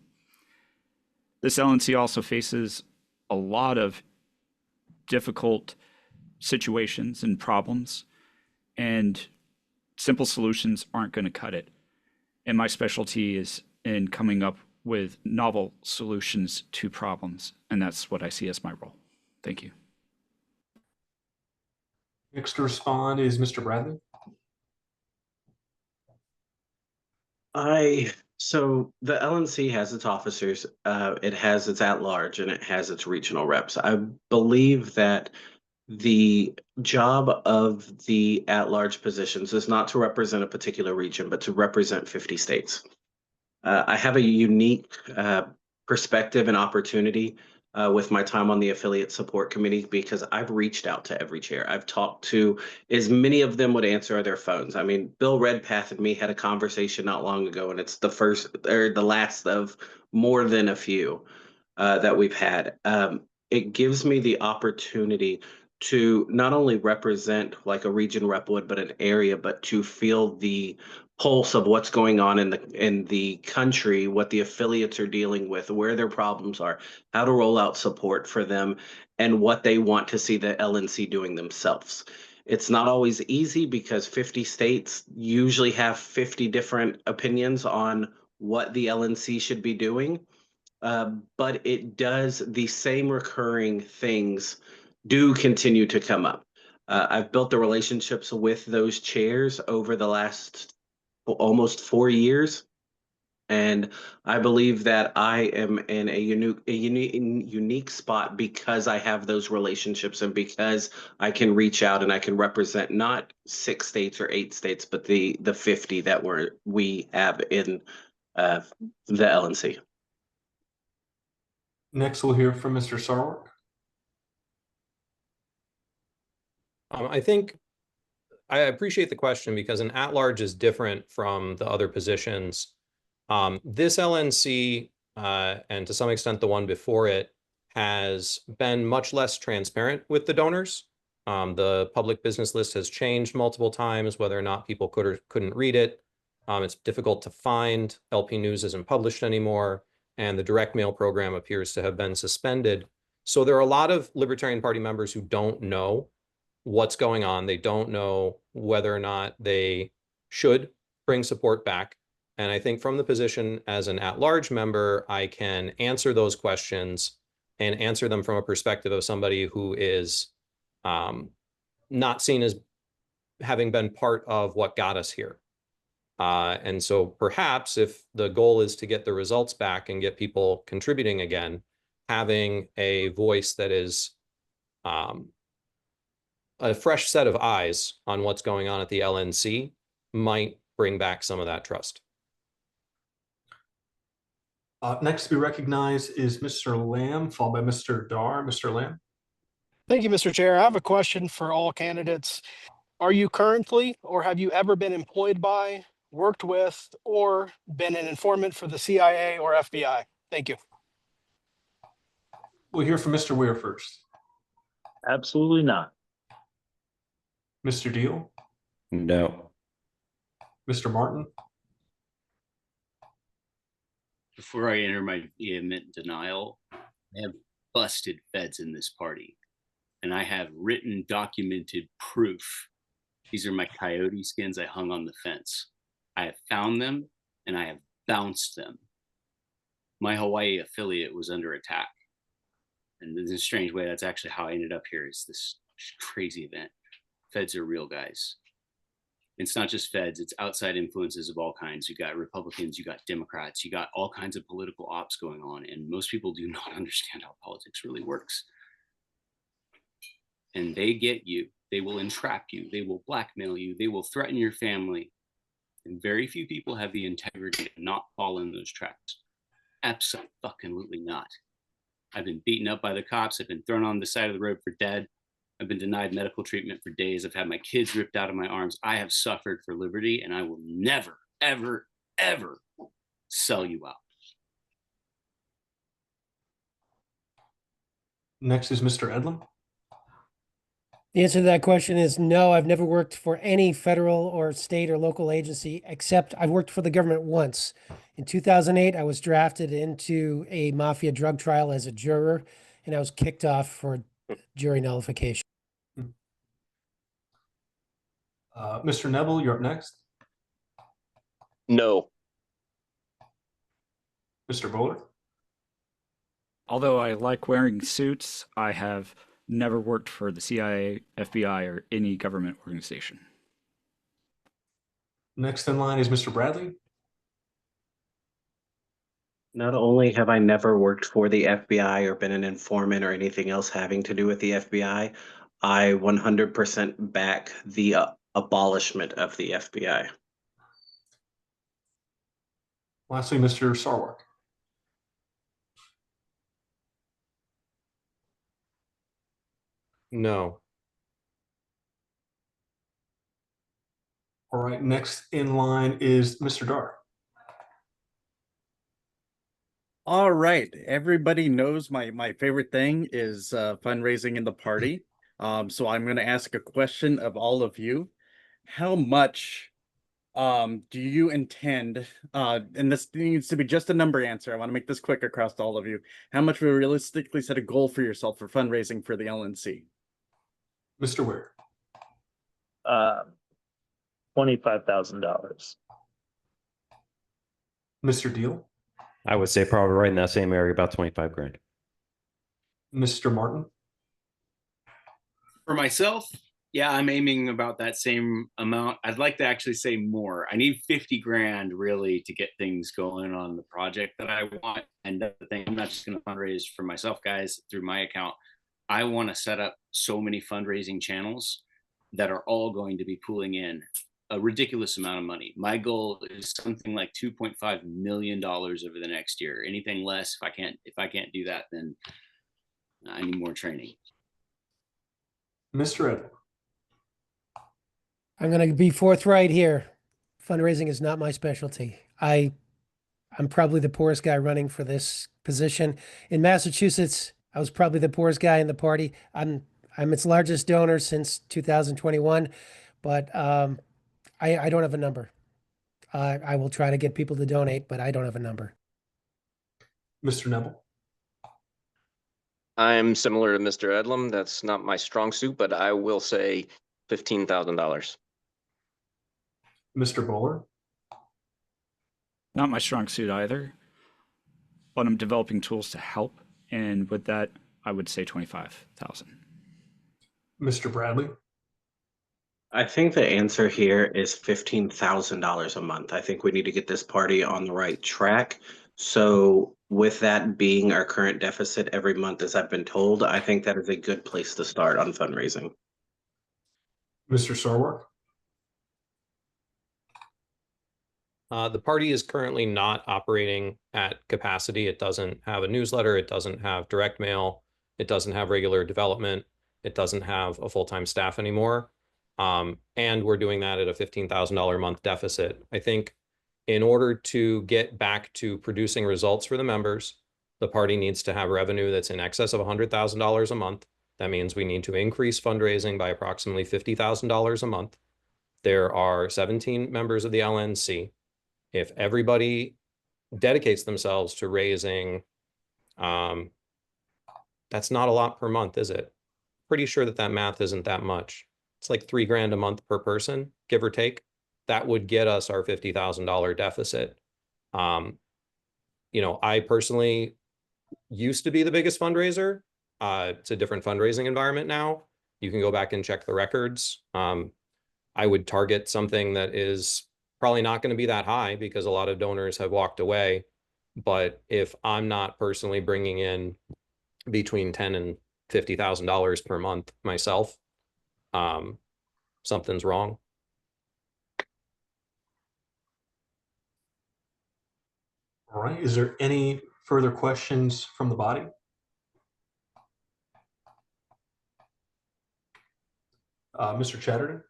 This LNC also faces a lot of difficult situations and problems, and simple solutions aren't going to cut it. And my specialty is in coming up with novel solutions to problems, and that's what I see as my role. Thank you. Next to respond is Mr. Bradley. So the LNC has its officers, it has its at-large, and it has its regional reps. I believe that the job of the at-large positions is not to represent a particular region, but to represent 50 states. I have a unique perspective and opportunity with my time on the affiliate support committee, because I've reached out to every chair. I've talked to as many of them would answer their phones. I mean, Bill Redpath and me had a conversation not long ago, and it's the first or the last of more than a few that we've had. It gives me the opportunity to not only represent like a region rep would, but an area, but to feel the pulse of what's going on in the country, what the affiliates are dealing with, where their problems are, how to roll out support for them, and what they want to see the LNC doing themselves. It's not always easy because 50 states usually have 50 different opinions on what the LNC should be doing. But it does, the same recurring things do continue to come up. I've built the relationships with those chairs over the last almost 4 years. And I believe that I am in a unique spot because I have those relationships and because I can reach out and I can represent not 6 states or 8 states, but the 50 that we have in the LNC. Next, we'll hear from Mr. Sarwark. I think I appreciate the question because an at-large is different from the other positions. This LNC, and to some extent the one before it, has been much less transparent with the donors. The public business list has changed multiple times, whether or not people could or couldn't read it. It's difficult to find. LP News isn't published anymore, and the direct mail program appears to have been suspended. So there are a lot of Libertarian Party members who don't know what's going on. They don't know whether or not they should bring support back. And I think from the position as an at-large member, I can answer those questions and answer them from a perspective of somebody who is not seen as having been part of what got us here. And so perhaps if the goal is to get the results back and get people contributing again, having a voice that is a fresh set of eyes on what's going on at the LNC might bring back some of that trust. Next to be recognized is Mr. Lamb, followed by Mr. Dar. Mr. Lamb. Thank you, Mr. Chair. I have a question for all candidates. Are you currently, or have you ever been employed by, worked with, or been an informant for the CIA or FBI? Thank you. We'll hear from Mr. Weir first. Absolutely not. Mr. Deal. No. Mr. Martin. Before I enter my vehement denial, I have busted feds in this party, and I have written, documented proof. These are my coyote skins I hung on the fence. I have found them, and I have bounced them. My Hawaii affiliate was under attack. And in a strange way, that's actually how I ended up here, is this crazy event. Feds are real, guys. It's not just feds, it's outside influences of all kinds. You got Republicans, you got Democrats, you got all kinds of political ops going on, and most people do not understand how politics really works. And they get you, they will entrap you, they will blackmail you, they will threaten your family. And very few people have the integrity to not fall in those traps. Absolutely not. I've been beaten up by the cops, I've been thrown on the side of the road for dead. I've been denied medical treatment for days. I've had my kids ripped out of my arms. I have suffered for liberty, and I will never, ever, ever sell you out. Next is Mr. Edlin. The answer to that question is no, I've never worked for any federal or state or local agency, except I've worked for the government once. In 2008, I was drafted into a mafia drug trial as a juror, and I was kicked off for jury nullification. Mr. Neville, you're up next. No. Mr. Bowler. Although I like wearing suits, I have never worked for the CIA, FBI, or any government organization. Next in line is Mr. Bradley. Not only have I never worked for the FBI or been an informant or anything else having to do with the FBI, I 100% back the abolishment of the FBI. Lastly, Mr. Sarwark. No. All right, next in line is Mr. Dar. All right, everybody knows my favorite thing is fundraising in the party. So I'm going to ask a question of all of you. How much do you intend, and this needs to be just a number answer. I want to make this quick across to all of you. How much will you realistically set a goal for yourself for fundraising for the LNC? Mr. Ware. $25,000. Mr. Deal. I would say probably right in that same area, about 25 grand. Mr. Martin. For myself, Yeah, I'm aiming about that same amount. I'd like to actually say more. I need 50 grand really to get things going on the project that I want. And the thing, I'm not just going to fundraise for myself, guys, through my account. I want to set up so many fundraising channels that are all going to be pulling in a ridiculous amount of money. My goal is something like $2.5 million over the next year. Anything less, if I can't do that, then I need more training. Mr. Ed. I'm going to be forthright here. Fundraising is not my specialty. I'm probably the poorest guy running for this position. In Massachusetts, I was probably the poorest guy in the party. I'm its largest donor since 2021, but I don't have a number. I will try to get people to donate, but I don't have a number. Mr. Neville. I'm similar to Mr. Edlam. That's not my strong suit, but I will say $15,000. Mr. Bowler. Not my strong suit either, but I'm developing tools to help. And with that, I would say 25,000. Mr. Bradley. I think the answer here is $15,000 a month. I think we need to get this party on the right track. So with that being our current deficit every month, as I've been told, I think that is a good place to start on fundraising. Mr. Sarwark. The party is currently not operating at capacity. It doesn't have a newsletter. It doesn't have direct mail. It doesn't have regular development. It doesn't have a full-time staff anymore. And we're doing that at a $15,000 a month deficit. I think in order to get back to producing results for the members, the party needs to have revenue that's in excess of $100,000 a month. That means we need to increase fundraising by approximately $50,000 a month. There are 17 members of the LNC. If everybody dedicates themselves to raising, that's not a lot per month, is it? Pretty sure that math isn't that much. It's like $3 grand a month per person, give or take. That would get us our $50,000 deficit. I personally used to be the biggest fundraiser. It's a different fundraising environment now. You can go back and check the records. I would target something that is probably not going to be that high because a lot of donors have walked away. But if I'm not personally bringing in between $10,000 and $50,000 per month myself, something's wrong. All right. Is there any further questions from the body? Mr. Chatterton?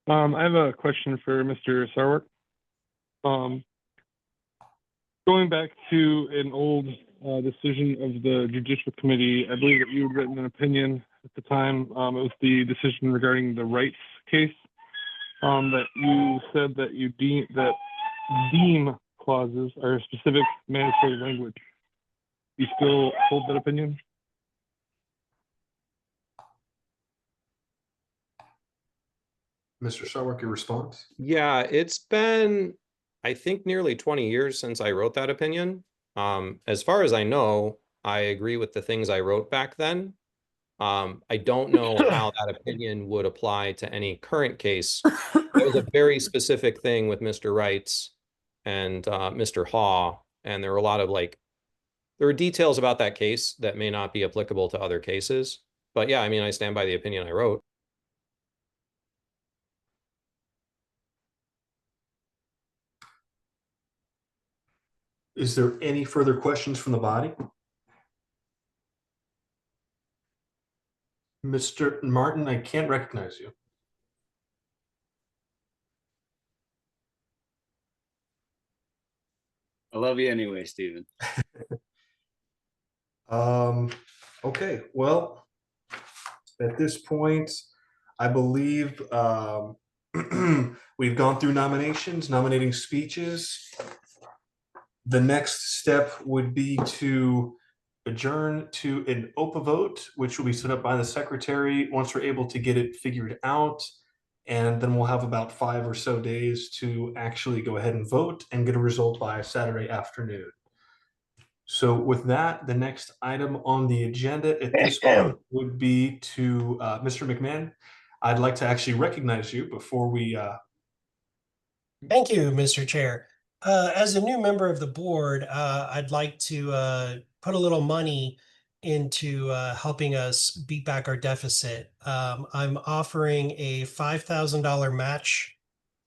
I have a question for Mr. Sarwark. Going back to an old decision of the Judicial Committee, I believe that you had written an opinion at the time. It was the decision regarding the rights case that you said that you deem clauses are specific mandatory language. You still hold that opinion? Mr. Sarwark, your response? Yeah, it's been, I think, nearly 20 years since I wrote that opinion. As far as I know, I agree with the things I wrote back then. I don't know how that opinion would apply to any current case. It was a very specific thing with Mr. Wrights and Mr. Haw, and there were a lot of there were details about that case that may not be applicable to other cases. But yeah, I mean, I stand by the opinion I wrote. Is there any further questions from the body? Mr. Martin, I can't recognize you. I love you anyway, Stephen. Okay, well, at this point, I believe we've gone through nominations, nominating speeches. The next step would be to adjourn to an OPA vote, which will be set up by the secretary once we're able to get it figured out. And then we'll have about 5 or so days to actually go ahead and vote and get a result by Saturday afternoon. So with that, the next item on the agenda at this point would be to Mr. McMahon. I'd like to actually recognize you before we. Thank you, Mr. Chair. As a new member of the board, I'd like to put a little money into helping us beat back our deficit. I'm offering a $5,000 match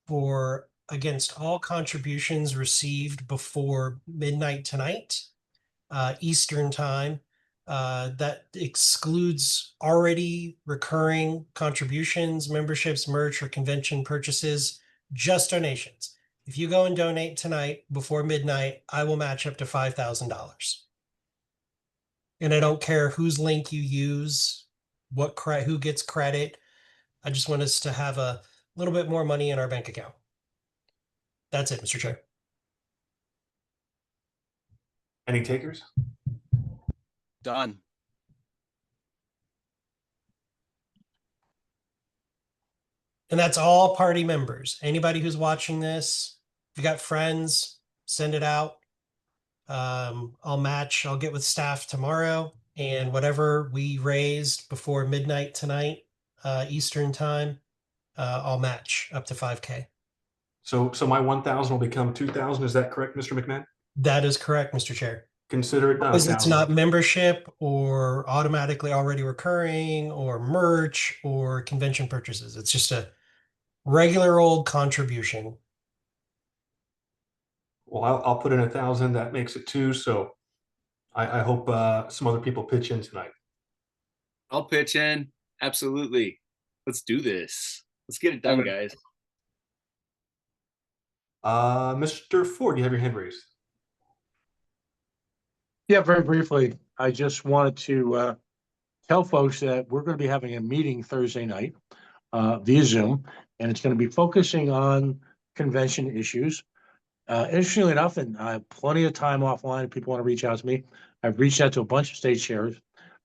for against all contributions received before midnight tonight, Eastern time. That excludes already recurring contributions, memberships, merch, or convention purchases, just donations. If you go and donate tonight before midnight, I will match up to $5,000. And I don't care whose link you use, who gets credit. I just want us to have a little bit more money in our bank account. That's it, Mr. Chair. Any takers? Done. And that's all party members. Anybody who's watching this, if you got friends, send it out. I'll match. I'll get with staff tomorrow, and whatever we raised before midnight tonight, Eastern time, I'll match up to 5K. So my 1,000 will become 2,000. Is that correct, Mr. McMahon? That is correct, Mr. Chair. Consider it done. Because it's not membership or automatically already recurring or merch or convention purchases. It's just a regular old contribution. Well, I'll put in 1,000. That makes it 2. So I hope some other people pitch in tonight. I'll pitch in. Absolutely. Let's do this. Let's get it done, guys. Mr. Ford, you have your hand raised. Yeah, very briefly, I just wanted to tell folks that we're going to be having a meeting Thursday night via Zoom, and it's going to be focusing on convention issues. Interestingly enough, and I have plenty of time offline if people want to reach out to me. I've reached out to a bunch of state chairs.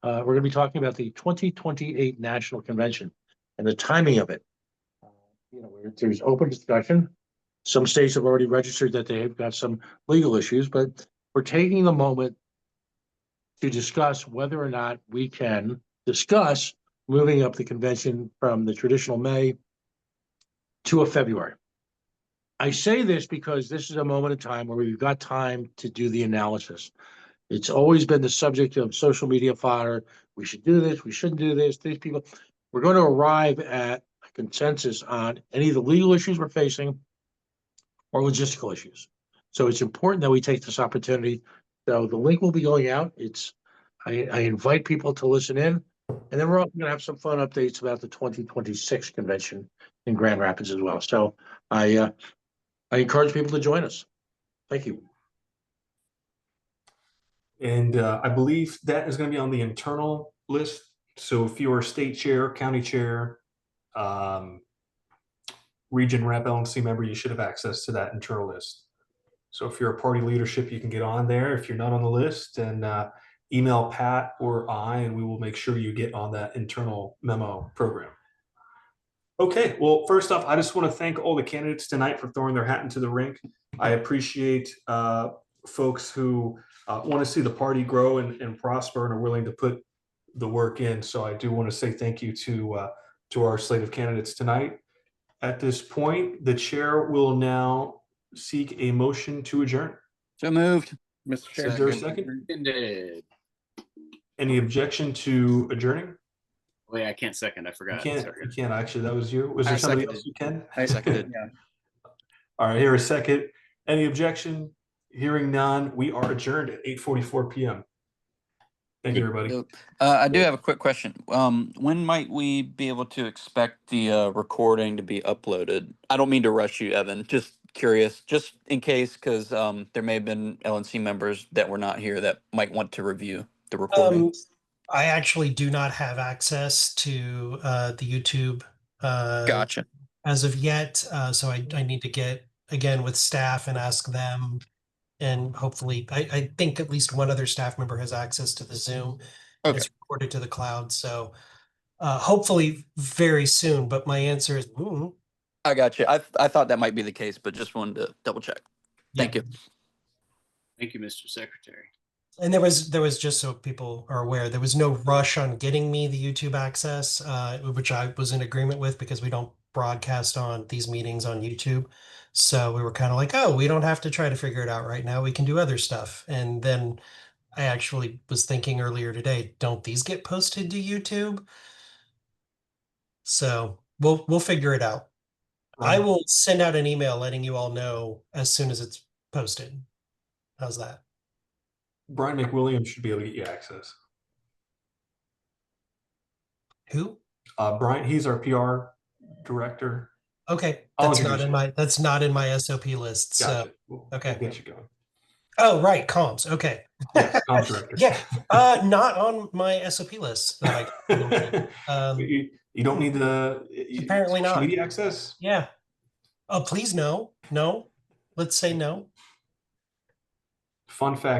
We're going to be talking about the 2028 National Convention and the timing of it. There's open discussion. Some states have already registered that they've got some legal issues, but we're taking the moment to discuss whether or not we can discuss moving up the convention from the traditional May to a February. I say this because this is a moment in time where we've got time to do the analysis. It's always been the subject of social media fodder. We should do this, we shouldn't do this, these people. We're going to arrive at a consensus on any of the legal issues we're facing or logistical issues. So it's important that we take this opportunity. So the link will be going out. I invite people to listen in, and then we're also going to have some fun updates about the 2026 convention in Grand Rapids as well. So I encourage people to join us. Thank you. And I believe that is going to be on the internal list. So if you're a state chair, county chair, region rep, LNC member, you should have access to that internal list. So if you're a party leadership, you can get on there. If you're not on the list, then email Pat or I, and we will make sure you get on that internal memo program. Okay, well, first off, I just want to thank all the candidates tonight for throwing their hat into the ring. I appreciate folks who want to see the party grow and prosper and are willing to put the work in. So I do want to say thank you to our slate of candidates tonight. At this point, the chair will now seek a motion to adjourn. So moved. Mr. Chair. Is there a second? Any objection to adjourning? Oh yeah, I can't second. I forgot. You can't actually. That was you. Was there somebody else you can? I seconded. Yeah. All right, here a second. Any objection? Hearing none, we are adjourned at 8:44 p.m. Thank you, everybody. I do have a quick question. When might we be able to expect the recording to be uploaded? I don't mean to rush you, Evan. Just curious, just in case, because there may have been LNC members that were not here that might want to review the recording. I actually do not have access to the YouTube Gotcha. as of yet. So I need to get again with staff and ask them. And hopefully, I think at least one other staff member has access to the Zoom. Okay. It's recorded to the cloud. So hopefully very soon. But my answer is, I got you. I thought that might be the case, but just wanted to double check. Thank you. Thank you, Mr. Secretary. And there was just so people are aware, there was no rush on getting me the YouTube access, which I was in agreement with because we don't broadcast on these meetings on YouTube. So we were kind of like, oh, we don't have to try to figure it out right now. We can do other stuff. And then I actually was thinking earlier today, don't these get posted to YouTube? So we'll figure it out. I will send out an email letting you all know as soon as it's posted. How's that? Brian McWilliams should be able to get you access. Who? Brian, he's our PR director. Okay, I'll that's not introduce in my SOP list. Gotcha. So We'll okay. get you going. Oh, right, comms. Okay. Yes, comms director. Yeah, not on my SOP list that I you don't need the apparently social not media access. Yeah. Oh, please no. No. Let's say no. Fun fact.